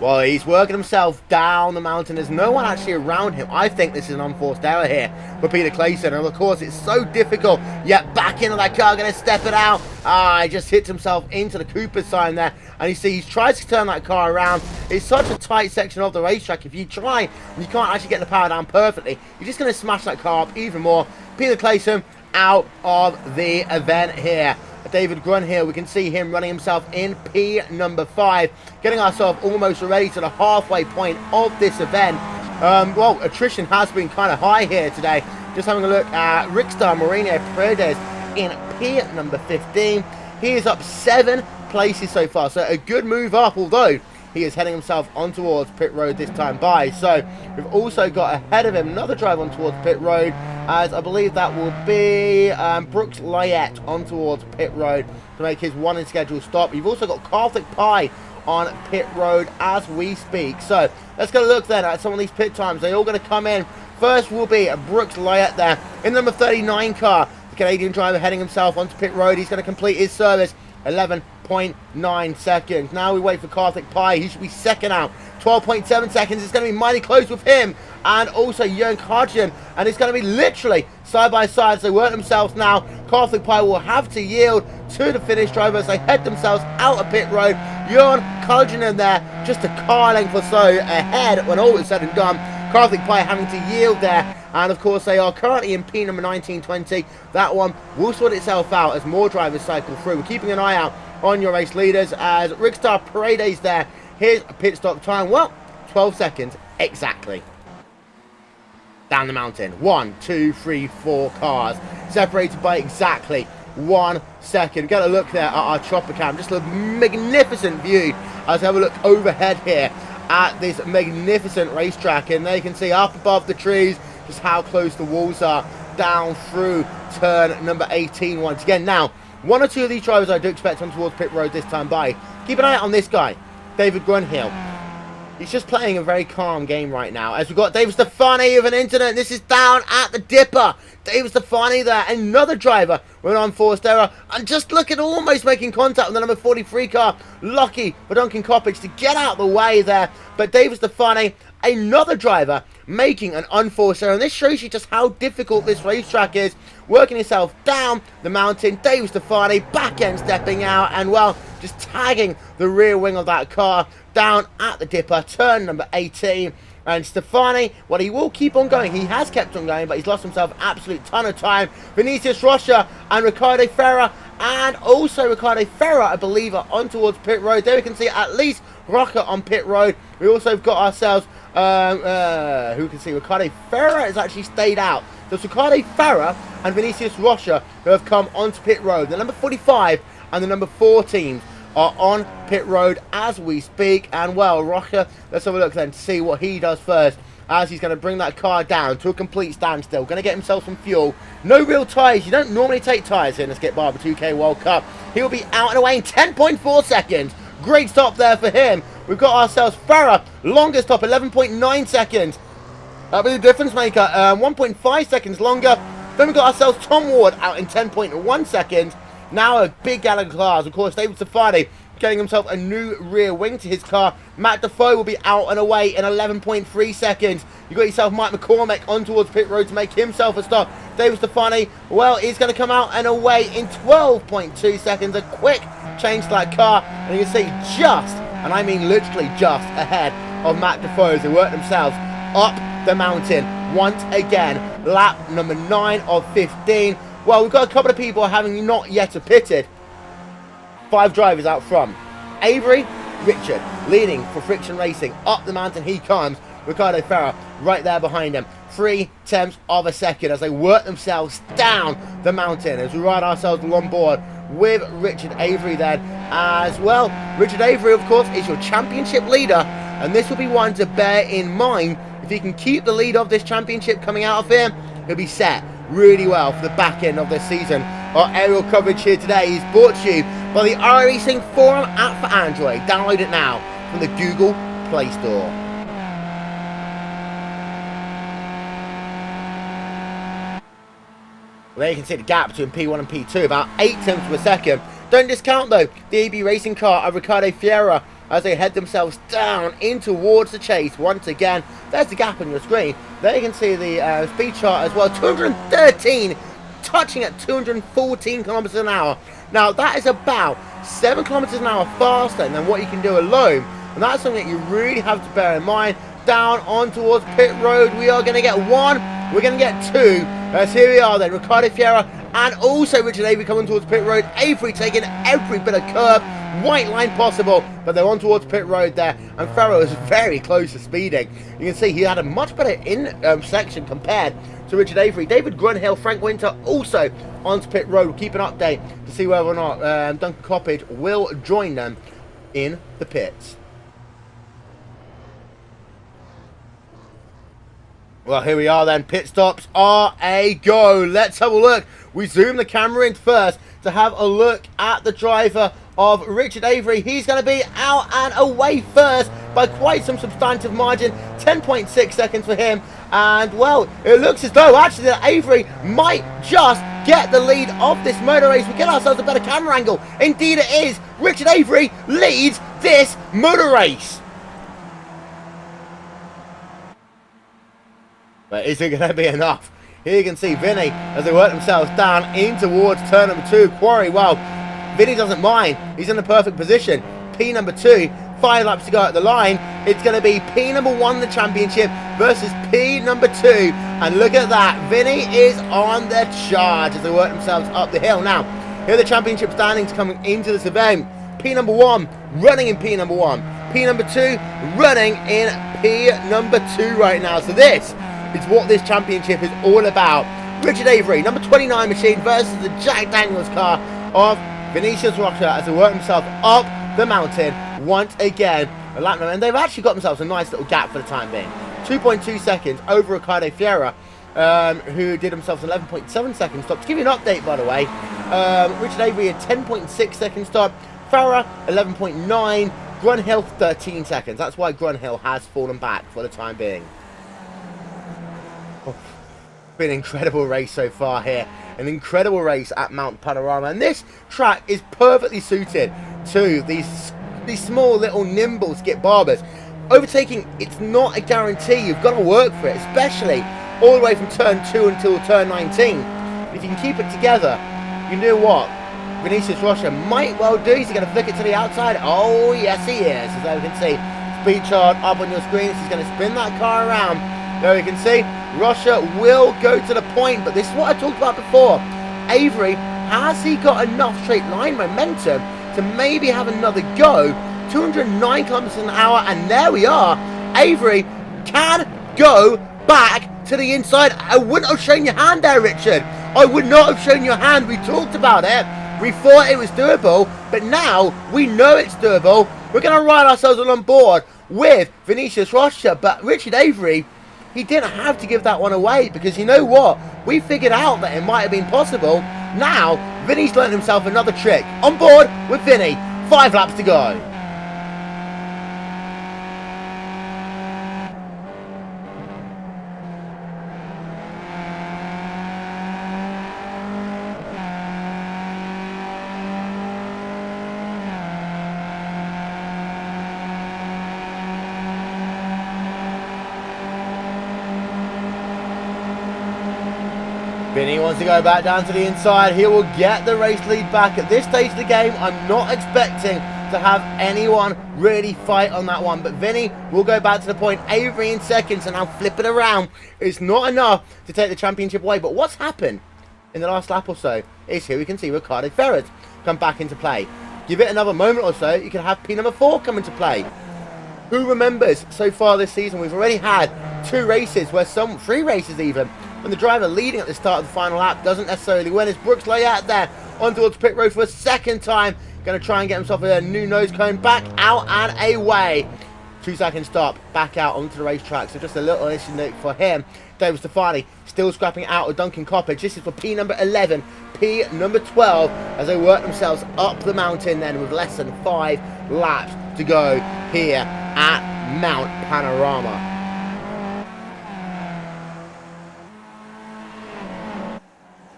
Well, he's working himself down the mountain. There's no one actually around him. I think this is an unforced error here for Peter Clayson. And of course, it's so difficult. Yet back into that car, going to step it out. He just hits himself into the Cooper sign there. And you see, he tries to turn that car around. It's such a tight section of the racetrack. If you try, you can't actually get the power down perfectly. You're just going to smash that car up even more. Peter Clayson out of the event here. David Grun here, we can see him running himself in P number 5, getting ourselves almost ready to the halfway point of this event. Well, attrition has been kind of high here today. Just having a look at Rickstar Marino Paredes in P number 15. He is up 7 places so far, so a good move up, although he is heading himself on towards pit road this time by. So we've also got ahead of him another driver on towards pit road, as I believe that will be Brooks Lyett on towards pit road to make his one in schedule stop. You've also got Karthik Pai on pit road as we speak. So let's go look then at some of these pit times. They're all going to come in. First will be Brooks Lyett there in the number 39 car. The Canadian driver heading himself onto pit road. He's going to complete his service. 11.9 seconds. Now we wait for Karthik Pai. He should be second out. 12.7 seconds. It's going to be mighty close with him. And also Jörn Karjan. And it's going to be literally side by side as they work themselves now. Karthik Pai will have to yield to the Finnish driver as they head themselves out of pit road. Jörn Karjan in there, just a car length or so ahead when all is said and done. Karthik Pai having to yield there. And of course they are currently in P number 1920. That one will sort itself out as more drivers cycle through. We're keeping an eye out on your race leaders as Rickstar Paredes there. Here's a pit stop time. Well, 12 seconds exactly. Down the mountain. 1, 2, 3, 4 cars separated by exactly 1 second. Get a look there at our chopper cam. Just a magnificent view as we have a look overhead here at this magnificent racetrack. And there you can see up above the trees just how close the walls are down through turn number 18 once again. Now, 1 or 2 of these drivers I do expect on towards pit road this time by. Keep an eye out on this guy, David Grunhill. He's just playing a very calm game right now. As we've got David Stefani with an incident. This is down at the dipper. David Stefani there. Another driver with an unforced error. And just look at almost making contact with the number 43 car. Lucky for Duncan Coppage to get out of the way there. But David Stefani, another driver, making an unforced error. And this shows you just how difficult this racetrack is. Working himself down the mountain. David Stefani back end stepping out. And well, just tagging the rear wing of that car down at the dipper, turn number 18. And Stefani, well, he will keep on going. He has kept on going, but he's lost himself an absolute ton of time. Vinicius Rocha and Ricardo Ferrer, and also Ricardo Ferrer, I believe, are on towards pit road. There we can see at least Rocha on pit road. We also have got ourselves, who can see Ricardo Ferrer has actually stayed out. So it's Ricardo Ferrer and Vinicius Rocha who have come onto pit road. The number 45 and the number 14 are on pit road as we speak. And well, Rocha, let's have a look then to see what he does first, as he's going to bring that car down to a complete standstill. Going to get himself some fuel. No real tyres. You don't normally take tyres in the Skip Barber 2K World Cup. He'll be out and away in 10.4 seconds. Great stop there for him. We've got ourselves Farah, longest stop, 11.9 seconds. That'll be the difference maker. 1.5 seconds longer. Then we've got ourselves Tom Ward out in 10.1 seconds. Now a big gallon class. Of course, David Stefani getting himself a new rear wing to his car. Matt Defoe will be out and away in 11.3 seconds. You've got yourself Mike McCormick on towards pit road to make himself a stop. David Stefani, well, he's going to come out and away in 12.2 seconds. A quick change to that car. And you can see just, and I mean literally just, ahead of Matt Defoe as they work themselves up the mountain once again. Lap number 9 of 15. Well, we've got a couple of people having not yet pitted. 5 drivers out front. Avery, Richard, leading for Friction Racing. Up the mountain he comes. Ricardo Ferrer right there behind him. 0.3 of a second as they work themselves down the mountain. As we ride ourselves on board with Richard Avery then as well. Richard Avery, of course, is your championship leader. And this will be one to bear in mind. If he can keep the lead of this championship coming out of here, he'll be set really well for the back end of this season. Our aerial coverage here today is brought to you by the iRacing Forum app for Android. Download it now from the Google Play Store. Well, there you can see the gap between P1 and P2, about 0.8 of a second. Don't discount though the AB racing car of Ricardo Ferrer as they head themselves down in towards the chase. Once again, there's the gap on your screen. There you can see the speed chart as well. 213, touching at 214 kilometers an hour. Now, that is about 7 kilometers an hour faster than what you can do alone. And that's something that you really have to bear in mind. Down on towards pit road, we are going to get 1, we're going to get 2. As here we are then, Ricardo Fiera and also Richard Avery coming towards pit road. Avery taking every bit of curb, white line possible, but they're on towards pit road there, and Farrow is very close to speeding. You can see he had a much better section compared to Richard Avery. David Grunhill, Frank Winter also onto pit road. We'll keep an update to see whether or not Duncan Coppage will join them in the pits. Well, here we are then. Pit stops are a go. Let's have a look. We zoom the camera in first to have a look at the driver of Richard Avery. He's going to be out and away first by quite some substantive margin. 10.6 seconds for him. And, well, it looks as though actually that Avery might just get the lead of this motor race. We get ourselves a better camera angle. Indeed it is. Richard Avery leads this motor race. But is it going to be enough? Here you can see Vinny as they work themselves down in towards turn number 2. Quarry, well, Vinny doesn't mind. He's in the perfect position. P number 2, 5 laps to go at the line. It's going to be P number 1 the championship versus P number 2. And look at that. Vinny is on the charge as they work themselves up the hill. Now, here are the championship standings coming into this event. P number 1 running in P number 1. P number 2 running in P number 2 right now. So this is what this championship is all about. Richard Avery, number 29 machine versus the Jack Daniels car of Vinicius Rocha as they work themselves up the mountain once again. And they've actually got themselves a nice little gap for the time being. 2.2 seconds over Ricardo Fiera, who did himself an 11.7 second stop. To give you an update, by the way, Richard Avery a 10.6 second stop, Farah 11.9, Grunhill 13 seconds. That's why Grunhill has fallen back for the time being. Been an incredible race so far here. An incredible race at Mount Panorama. And this track is perfectly suited to these small little nimble skip barbers. Overtaking, it's not a guarantee. You've got to work for it, especially all the way from turn 2 until turn 19. If you can keep it together, you know what Vinicius Rocha might well do. He's going to flick it to the outside. Oh, yes, he is. As you can see, speed chart up on your screen. He's going to spin that car around. There you can see, Rocha will go to the point, but this is what I talked about before. Avery, has he got enough straight line momentum to maybe have another go? 209 kilometers an hour, and there we are. Avery can go back to the inside. I wouldn't have shown your hand there, Richard. I would not have shown your hand. We talked about it. We thought it was doable, but now we know it's doable. We're going to ride ourselves on board with Vinicius Rocha, but Richard Avery, he didn't have to give that one away, because you know what? We figured out that it might have been possible. Now, Vinny's learned himself another trick. On board with Vinny. 5 laps to go. Vinny wants to go back down to the inside. He will get the race lead back. At this stage of the game, I'm not expecting to have anyone really fight on that one. But Vinny will go back to the point. Avery in seconds, and now flip it around. It's not enough to take the championship away. But what's happened in the last lap or so is here we can see Ricardo Ferret come back into play. Give it another moment or so, you can have P number 4 come into play. Who remembers so far this season, we've already had 2 races, where 3 races even, when the driver leading at the start of the final lap doesn't necessarily win. It's Brooks Layat there on towards pit road for a second time. Going to try and get himself a new nose cone. Back out and away. 2-second stop. Back out onto the racetrack. So just a little issue note for him. David Stefani still scrapping out of Duncan Coppage. This is for P number 11, P number 12, as they work themselves up the mountain then with less than 5 laps to go here at Mount Panorama.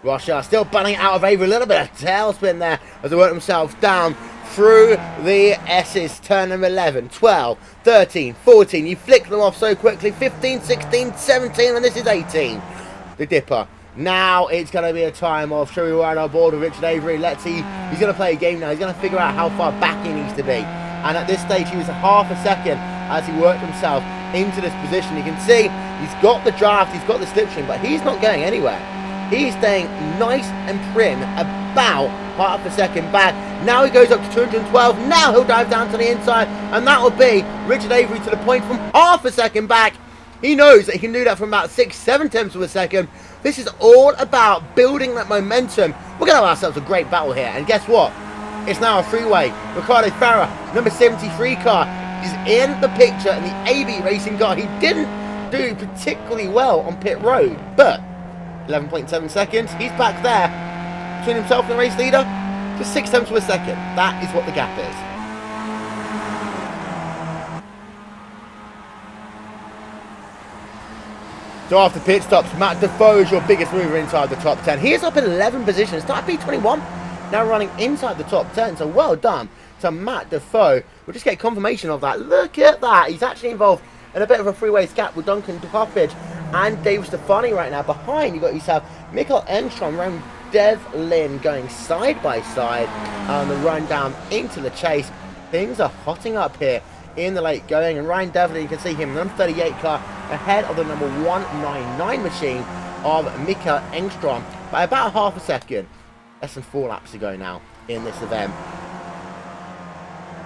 Rocha still bunning out of Avery. A little bit of tailspin there as they work themselves down through the S's. Turn number 11, 12, 13, 14. You flick them off so quickly. 15, 16, 17, and this is 18. The dipper. Now it's going to be a time of, shall we ride our board with Richard Avery? Let's see. He's going to play a game now. He's going to figure out how far back he needs to be. And at this stage, he was a half a second as he worked himself into this position. You can see he's got the draft, he's got the slipstream, but he's not going anywhere. He's staying nice and prim, about half a second back. Now he goes up to 212. Now he'll dive down to the inside, and that will be Richard Avery to the point from half a second back. He knows that he can do that from about 6-7 tenths of a second. This is all about building that momentum. We're going to have ourselves a great battle here, and guess what? It's now a freeway. Ricardo Farah, number 73 car, is in the picture, and the AB Racing car, he didn't do particularly well on pit road, but 11.7 seconds, he's back there between himself and the race leader, just 6 tenths of a second. That is what the gap is. So after pit stops, Matt Defoe is your biggest mover inside the top 10. He is up in 11 positions, started P21, now running inside the top 10, so well done to Matt Defoe. We'll just get confirmation of that. Look at that, he's actually involved in a bit of a freeway gap with Duncan Coppage and Dave Stefani right now. Behind, you got yourself Mikael Engstrom, around Dev Lynn going side by side on the run down into the chase. Things are hotting up here in the late going, and Ryan Devlin, you can see him, number 38 car, ahead of the number 199 machine of Mikael Engstrom by about half a second. Less than 4 laps to go now in this event.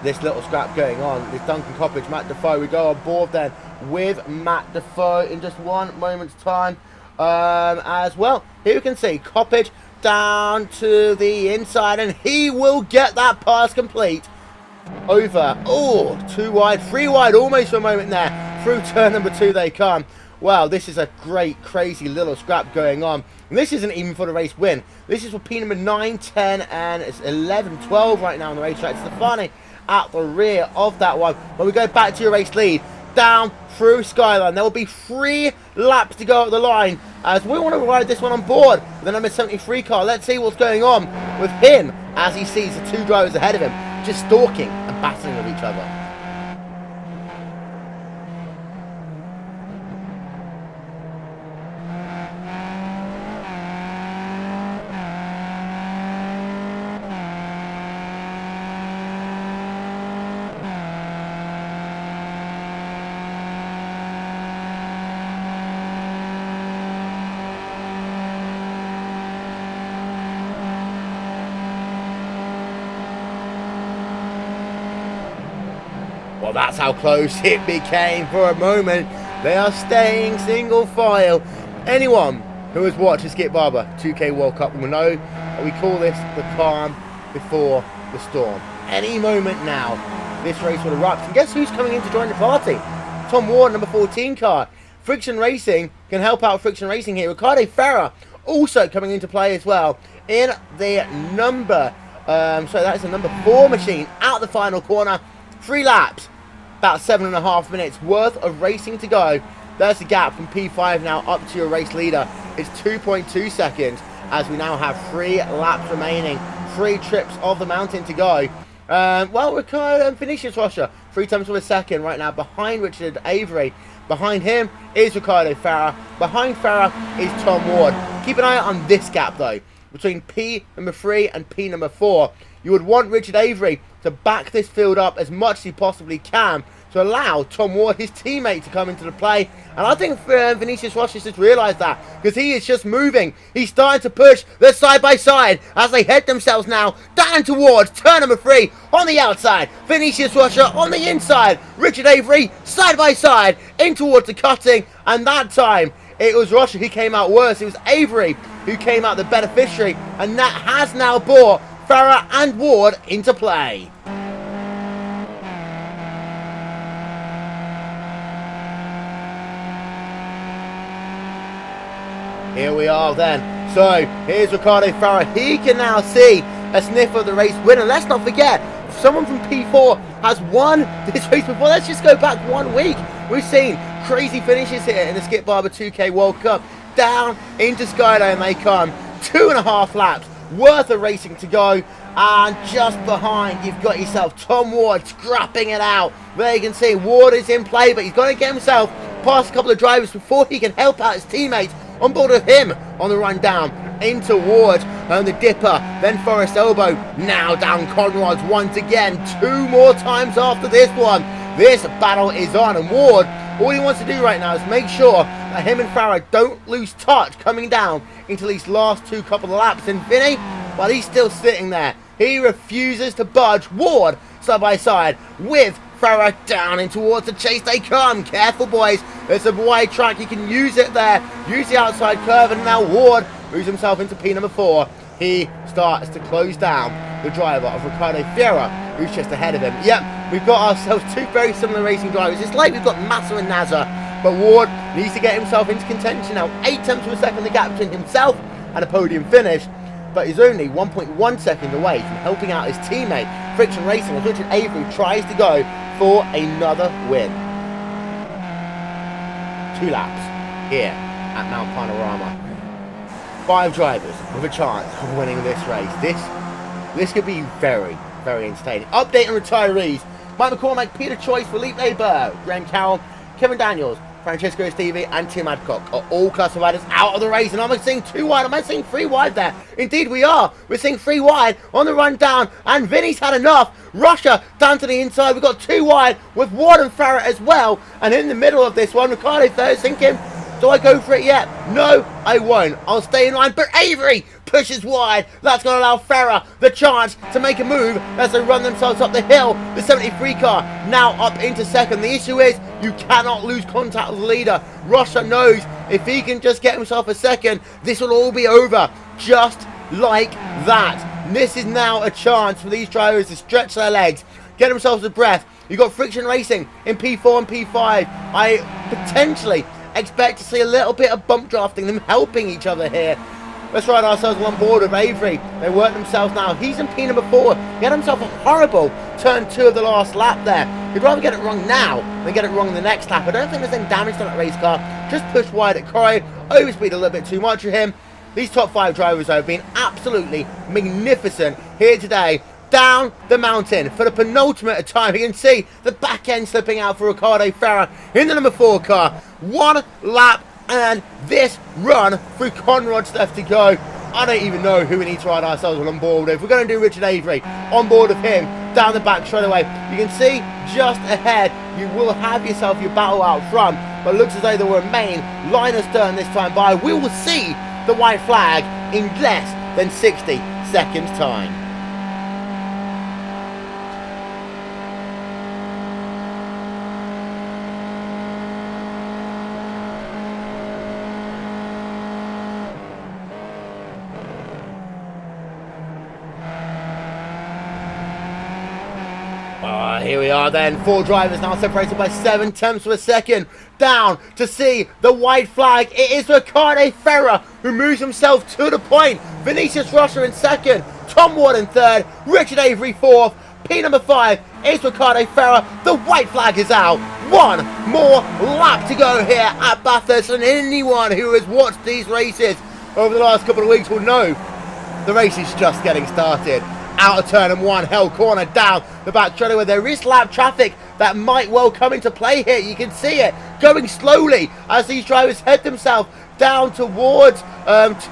This little scrap going on with Duncan Coppage, Matt Defoe. We go on board then with Matt Defoe in just 1 moment's time as well. Here you can see Coppage down to the inside, and he will get that pass complete over. Oh, 2 wide, 3 wide, almost for a moment there. Through turn number 2 they come. Wow, this is a great, crazy little scrap going on. And this isn't even for the race win. This is for P number 9, 10, and it's 11, 12 right now on the racetrack. Stefani at the rear of that one. When we go back to your race lead, down through Skyline, there will be 3 laps to go up the line as we want to ride this one on board with the number 73 car. Let's see what's going on with him as he sees the 2 drivers ahead of him just stalking and battling with each other. Well, that's how close it became for a moment. They are staying single file. Anyone who has watched the Skip Barber 2K World Cup will know that we call this the calm before the storm. Any moment now, this race will erupt. And guess who's coming in to join the party? Tom Ward, number 14 car. Friction Racing can help out Friction Racing here. Ricardo Farah also coming into play as well in the number, so that's the number 4 machine out the final corner. 3 laps, about 7.5 minutes worth of racing to go. There's the gap from P5 now up to your race leader. It's 2.2 seconds as we now have 3 laps remaining. 3 trips of the mountain to go. Well, Ricardo and Vinicius Rocha, 3 tenths of a second right now behind Richard Avery. Behind him is Ricardo Farah. Behind Farah is Tom Ward. Keep an eye out on this gap though, between P number 3 and P number 4. You would want Richard Avery to back this field up as much as he possibly can to allow Tom Ward, his teammate, to come into the play. And I think Vinicius Rocha has just realised that, because he is just moving. He's starting to push. They're side by side as they head themselves now down towards turn number 3 on the outside. Vinicius Rocha on the inside. Richard Avery side by side in towards the cutting. And that time it was Rocha who came out worse. It was Avery who came out the beneficiary. And that has now brought Farah and Ward into play. Here we are then. So here's Ricardo Farah. He can now see a sniff of the race winner. Let's not forget, someone from P4 has won this race before. Let's just go back 1 week. We've seen crazy finishes here in the Skip Barber 2K World Cup. Down into Skyline they come. 2.5 laps worth of racing to go. And just behind, you've got yourself Tom Ward scrapping it out. There you can see Ward is in play, but he's going to get himself past a couple of drivers before he can help out his teammates on board with him on the run down into Ward and the Dipper, then Forest Elbow, now down Conrods once again, 2 more times after this one. This battle is on, and Ward, all he wants to do right now is make sure that him and Farah don't lose touch coming down into these last 2 couple of laps. And Vinny, while he's still sitting there, he refuses to budge. Ward side by side with Farah down and towards the chase they come. Careful, boys. There's a wide track. He can use it there. Use the outside curve. And now Ward moves himself into P number 4. He starts to close down the driver of Ricardo Fiera, who's just ahead of him. Yep, we've got ourselves 2 very similar racing drivers. It's like we've got Massa and Nazar, but Ward needs to get himself into contention now. 8 tenths of a second the gap between himself and a podium finish, but he's only 1.1 seconds away from helping out his teammate, Friction Racing, as Richard Avery tries to go for another win. 2 laps here at Mount Panorama. 5 drivers with a chance of winning this race. This could be very, very entertaining. Update on retirees. Mike McCormack, Peter Choice, Philippe Leber, Graham Carroll, Kevin Daniels, Francesco Estivi and Tim Adcock are all classifiers out of the race. And I'm seeing 2 wide. Am I seeing 3 wide there? Indeed we are. We're seeing 3 wide on the run down. And Vinny's had enough. Russia down to the inside. We've got 2 wide with Ward and Farrah as well. And in the middle of this one, Ricardo Ferrer is thinking, do I go for it yet? No, I won't. I'll stay in line. But Avery pushes wide. That's going to allow Farrah the chance to make a move as they run themselves up the hill. The 73 car now up into second. The issue is you cannot lose contact with the leader. Russia knows if he can just get himself a second, this will all be over. Just like that. This is now a chance for these drivers to stretch their legs, get themselves a breath. You've got Friction Racing in P4 and P5. I potentially expect to see a little bit of bump drafting, them helping each other here. Let's ride ourselves on board with Avery. They work themselves now. He's in P number 4. He had himself a horrible turn 2 of the last lap there. He'd rather get it wrong now than get it wrong in the next lap. I don't think there's any damage to that race car. Just push wide at Corey. Overspeed a little bit too much for him. These top 5 drivers have been absolutely magnificent here today. Down the mountain for the penultimate time. You can see the back end slipping out for Ricardo Ferrer in the number 4 car. 1 lap and this run through Conrod's left to go. I don't even know who we need to ride ourselves on board with. We're going to do Richard Avery on board with him down the back straight away. You can see just ahead you will have yourself your battle out front, but it looks as though there will remain line astern this time by. We will see the white flag in less than 60 seconds time. Here we are then, 4 drivers now separated by 7 tenths of a second. Down to see the white flag. It is Ricardo Ferrer who moves himself to the point. Vinicius Russia in second. Tom Ward in third. Richard Avery 4th. P number 5 is Ricardo Ferrer. The white flag is out. 1 more lap to go here at Bathurst. And anyone who has watched these races over the last couple of weeks will know the race is just getting started. Out of turn and 1, hell corner down the back straightaway where there is lap traffic that might well come into play here. You can see it going slowly as these drivers head themselves down towards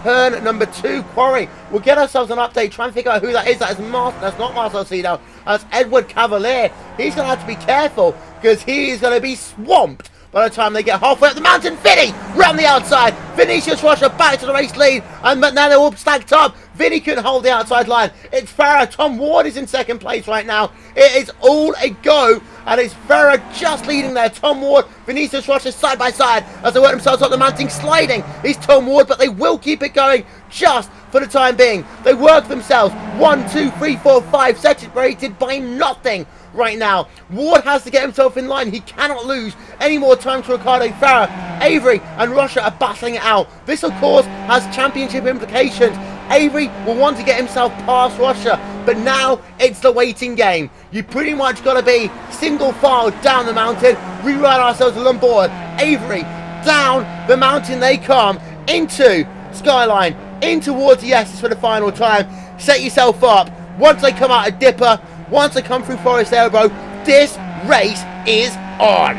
turn number 2 quarry. We'll get ourselves an update, try and figure out who that is. That's not Marcel Cino, that's Edward Cavalier. He's going to have to be careful because he is going to be swamped by the time they get halfway up the mountain. Vinny round the outside. Vinicius Russia back to the race lead. And but now they're all stacked up. Vinny couldn't hold the outside line. It's Farah. Tom Ward is in second place right now. It is all a go. And it's Farah just leading there. Tom Ward, Vinicius Russia side by side as they work themselves up the mountain. Sliding is Tom Ward, but they will keep it going just for the time being. They work themselves 1, 2, 3, 4, 5 separated by nothing right now. Ward has to get himself in line. He cannot lose any more time to Ricardo Farah. Avery and Russia are battling it out. This of course has championship implications. Avery will want to get himself past Russia, but now it's the waiting game. You pretty much got to be single file down the mountain. We ride ourselves on board. Avery, down the mountain they come into Skyline. in towards the S's for the final time. Set yourself up. Once they come out of Dipper, once they come through Forest Elbow, this race is on.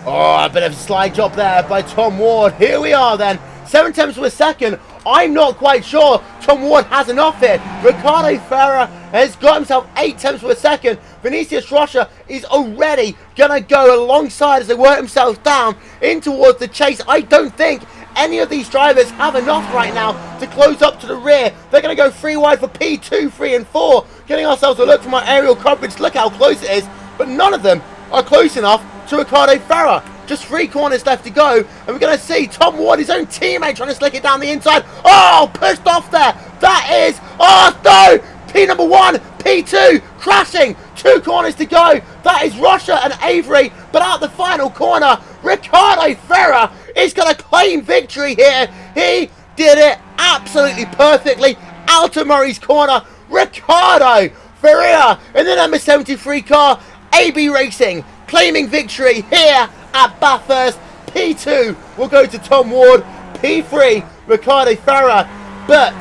Oh, a bit of a slide job there by Tom Ward. Here we are then. 7 tenths of a second. I'm not quite sure Tom Ward has enough here. Ricardo Ferrer has got himself 8 tenths of a second. Vinicius Rocha is already going to go alongside as they work themselves down in towards the chase. I don't think any of these drivers have enough right now to close up to the rear. They're going to go 3 wide for P2, 3 and 4. Getting ourselves a look from our aerial coverage. Look how close it is. But none of them are close enough to Ricardo Ferrer. Just 3 corners left to go, and we're going to see Tom Ward, his own teammate, trying to slick it down the inside. Oh, pushed off there. That is, oh no, P number 1, P2, crashing. 2 corners to go. That is Rocha and Avery, but out the final corner, Ricardo Ferrer is going to claim victory here. He did it absolutely perfectly. Out of Murray's corner, Ricardo Ferrer in the number 73 car, AB Racing, claiming victory here at Bathurst. P2 will go to Tom Ward, P3 Ricardo Ferrer. But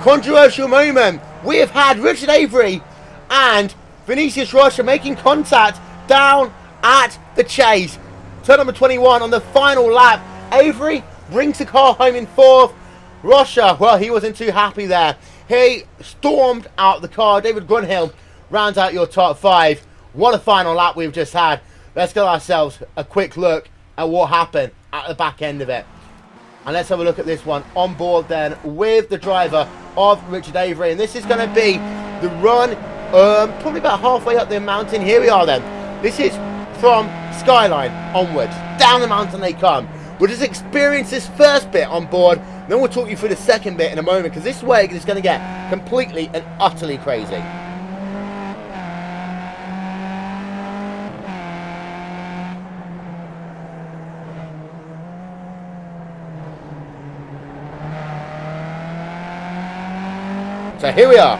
controversial moment, we have had Richard Avery and Vinicius Rocha making contact down at the chase. Turn number 21 on the final lap. Avery brings the car home in 4th. Rocha, well, he wasn't too happy there. He stormed out the car. David Grunhill rounds out your top 5. What a final lap we've just had. Let's get ourselves a quick look at what happened at the back end of it. And let's have a look at this one on board then with the driver of Richard Avery. And this is going to be the run probably about halfway up the mountain. Here we are then. This is from Skyline onwards. Down the mountain they come. We'll just experience this first bit on board. Then we'll talk you through the second bit in a moment, because this way is going to get completely and utterly crazy. So here we are.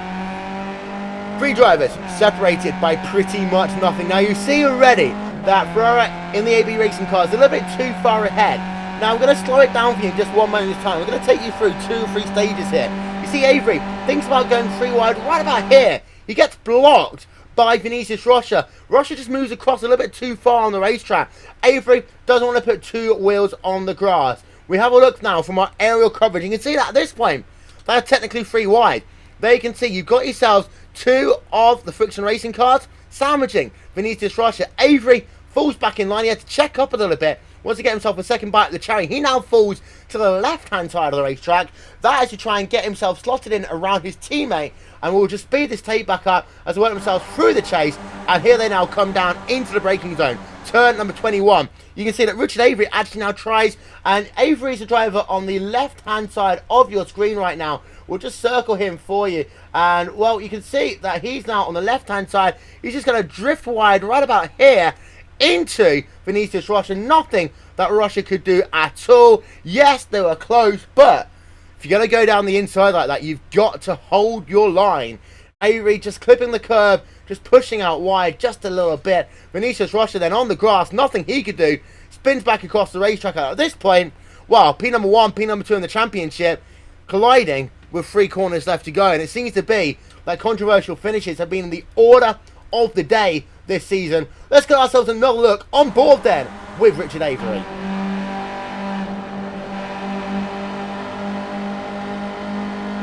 3 drivers separated by pretty much nothing. Now you see already that Ferrari in the AB Racing car is a little bit too far ahead. Now I'm going to slow it down for you in just 1 moment's time. We're going to take you through 2 or 3 stages here. You see Avery thinks about going 3 wide right about here. He gets blocked by Vinicius Rocha. Rocha just moves across a little bit too far on the racetrack. Avery doesn't want to put 2 wheels on the grass. We have a look now from our aerial coverage. You can see that at this point, they're technically 3 wide. There you can see you've got yourselves 2 of the Friction Racing cars sandwiching Vinicius Rocha. Avery falls back in line. He had to check up a little bit. Wants to get himself a second bite of the cherry. He now falls to the left-hand side of the racetrack. That is to try and get himself slotted in around his teammate. And we'll just speed this tape back up as they work themselves through the chase. And here they now come down into the braking zone. Turn number 21. You can see that Richard Avery actually now tries. And Avery is the driver on the left-hand side of your screen right now. We'll just circle him for you. And, well, you can see that he's now on the left-hand side. He's just going to drift wide right about here into Vinicius Rocha. Nothing that Rocha could do at all. Yes, they were close, but if you're going to go down the inside like that, you've got to hold your line. Avery just clipping the curb, just pushing out wide just a little bit. Vinicius Rocha then on the grass, nothing he could do. Spins back across the racetrack. At this point, well, P number 1, P number 2 in the championship colliding with 3 corners left to go. And it seems to be that controversial finishes have been in the order of the day this season. Let's get ourselves another look on board then with Richard Avery.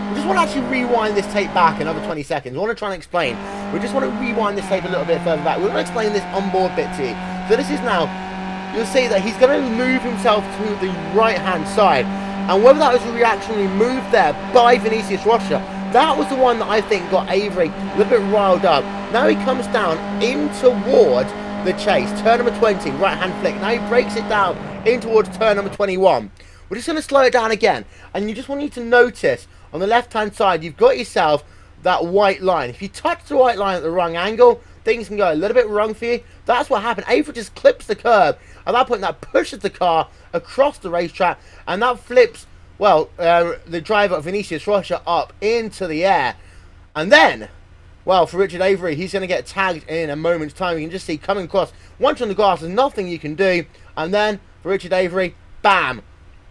We just want to actually rewind this tape back another 20 seconds. We want to try and explain. We just want to rewind this tape a little bit further back. We're going to explain this onboard bit to you. So this is now, you'll see that he's going to move himself to the right-hand side. And whether that was a reactionary move there by Vinicius Rocha, that was the one that I think got Avery a little bit riled up. Now he comes down in towards the chase. Turn number 20, right-hand flick. Now he breaks it down in towards turn number 21. We're just going to slow it down again. And you just want you to notice, on the left-hand side, you've got yourself that white line. If you touch the white line at the wrong angle, things can go a little bit wrong for you. That's what happened. Avery just clips the curb. At that point, that pushes the car across the racetrack, and that flips, well, the driver Vinicius Rocha up into the air. And then well, for Richard Avery, he's going to get tagged in a moment's time. You can just see coming across. Once on the grass, there's nothing you can do. And then for Richard Avery, bam,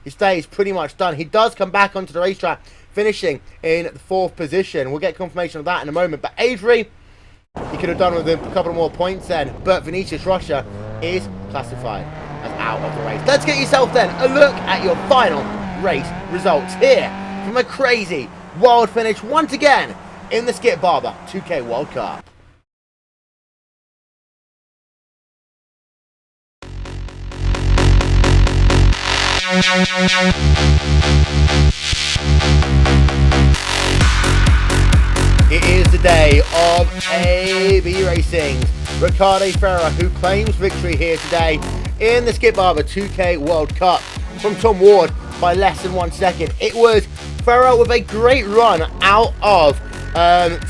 his day is pretty much done. He does come back onto the racetrack, finishing in the 4th position. We'll get confirmation of that in a moment. But Avery, he could have done with a couple of more points then. But Vinicius Rocha is classified as out of the race. Let's get yourself then a look at your final race results here from a crazy wild finish once again in the Skip Barber 2K World Cup. It is the day of AB Racing's Ricardo Ferrer, who claims victory here today in the Skip Barber 2K World Cup from Tom Ward by less than 1 second. It was Ferrer with a great run out of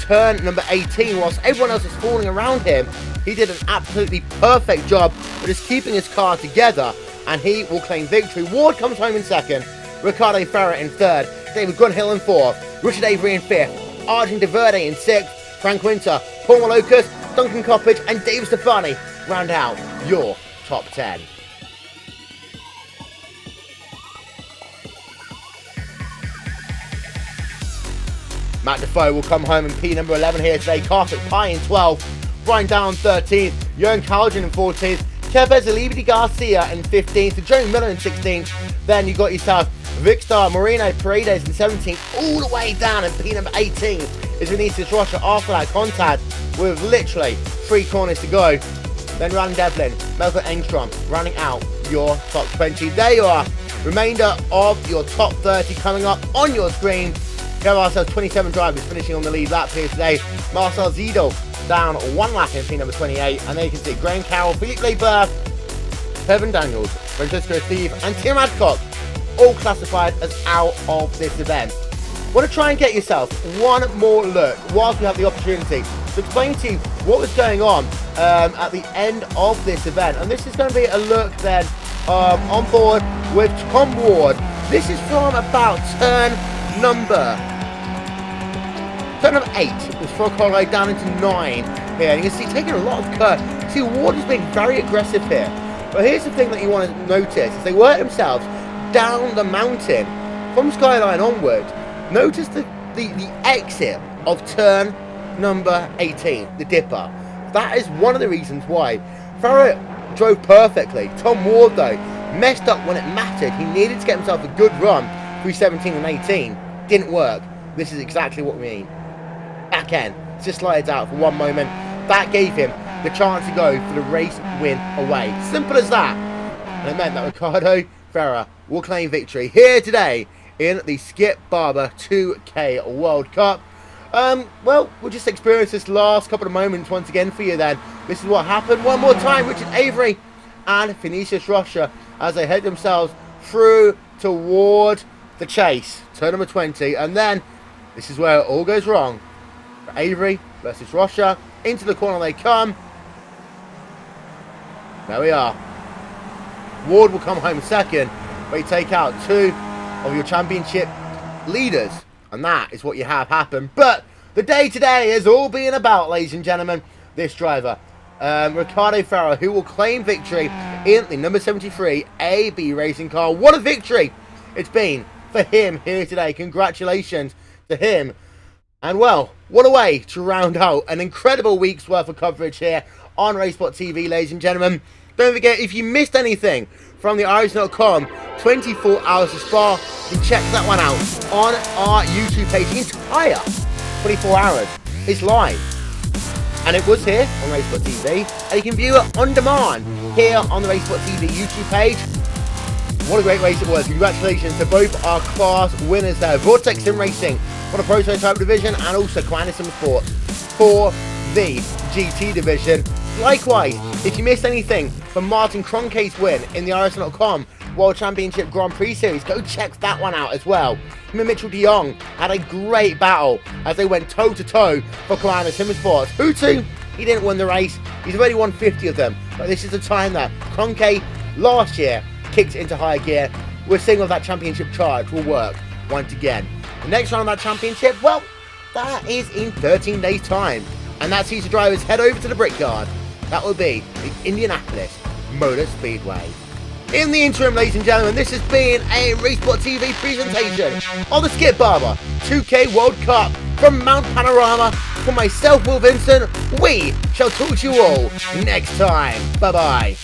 turn number 18, whilst everyone else is falling around him. He did an absolutely perfect job of just keeping his car together, and he will claim victory. Ward comes home in 2nd, Ricardo Ferrer in 3rd, David Grunhill in 4th, Richard Avery in 5th, Arjun De Verde in 6th, Frank Winter, Paul Malokas, Duncan Coppage and Dave Stefani round out your top 10. Matt Defoe will come home in P number 11 here today. Carpet Pie in 12th. Brian Down 13th. Jörn Kaljan in 14th. Kevez Alibidi Garcia in 15th. Joe Miller in 16th. Then you got yourself Victor Moreno Paredes in 17th. All the way down in P number 18 is Vinicius Rocha after that contact with literally 3 corners to go. Then Ryan Devlin, Melvin Engstrom rounding out your top 20. There you are. Remainder of your top 30 coming up on your screen. We have ourselves 27 drivers finishing on the lead lap here today. Marcel Zidel down 1 lap in P number 28. And there you can see Graham Carroll, Philippe Leber, Kevin Daniels, Francisco Steve and Tim Adcock all classified as out of this event. Want to try and get yourself one more look whilst we have the opportunity to explain to you what was going on at the end of this event. And this is going to be a look then on board with Tom Ward. This is from about turn number 8. It's for Colorado down into 9 here. And you can see taking a lot of cut. See, Ward is being very aggressive here. But here's the thing that you want to notice is they work themselves down the mountain from Skyline onward. Notice the exit of turn number 18, the dipper. That is one of the reasons why Ferrer drove perfectly. Tom Ward, though, messed up when it mattered. He needed to get himself a good run through 17 and 18. Didn't work. This is exactly what we mean. Back end just slides out for one moment. That gave him the chance to go for the race win away. Simple as that. And it meant that Ricardo Ferrer will claim victory here today in the Skip Barber 2K World Cup. Well, we'll just experience this last couple of moments once again for you then. This is what happened one more time. Richard Avery and Vinicius Rocha as they head themselves through toward the chase. Turn number 20. And then this is where it all goes wrong. For Avery versus Rocha. Into the corner they come. There we are. Ward will come home 2nd. But you take out 2 of your championship leaders. And that is what you have happen. But the day today has all been about, ladies and gentlemen, this driver, Ricardo Ferrer, who will claim victory in the number 73 AB racing car. What a victory it's been for him here today. Congratulations to him. And well, what a way to round out an incredible week's worth of coverage here on RaceSpotTV, ladies and gentlemen. Don't forget, if you missed anything from the Irish.com 24 hours of Spa, you can check that one out on our YouTube page. The entire 24 hours is live. And it was here on RaceSpotTV. And you can view it on demand here on the RaceSpotTV YouTube page. What a great race it was. Congratulations to both our class winners there. Vortex Sim Racing for the Prototype Division and also Commander Sim Sports for the GT Division. Likewise, if you missed anything from Martin Cronke's win in the RS.com World Championship Grand Prix Series, go check that one out as well. Him and Mitchell de Jong had a great battle as they went toe-to-toe for Commander Sim Sports. Hutu, he didn't win the race. He's already won 50 of them. But this is the time that Cronke last year kicked into higher gear. We're seeing if that championship charge will work once again. The next round of that championship, well, That is in 13 days' time. And that sees the drivers head over to the Brickyard. That will be the Indianapolis Motor Speedway. In the interim, ladies and gentlemen, this has been a RaceSpotTV presentation of the Skip Barber 2K World Cup from Mount Panorama. For myself, Will Vincent, we shall talk to you all next time. Bye-bye.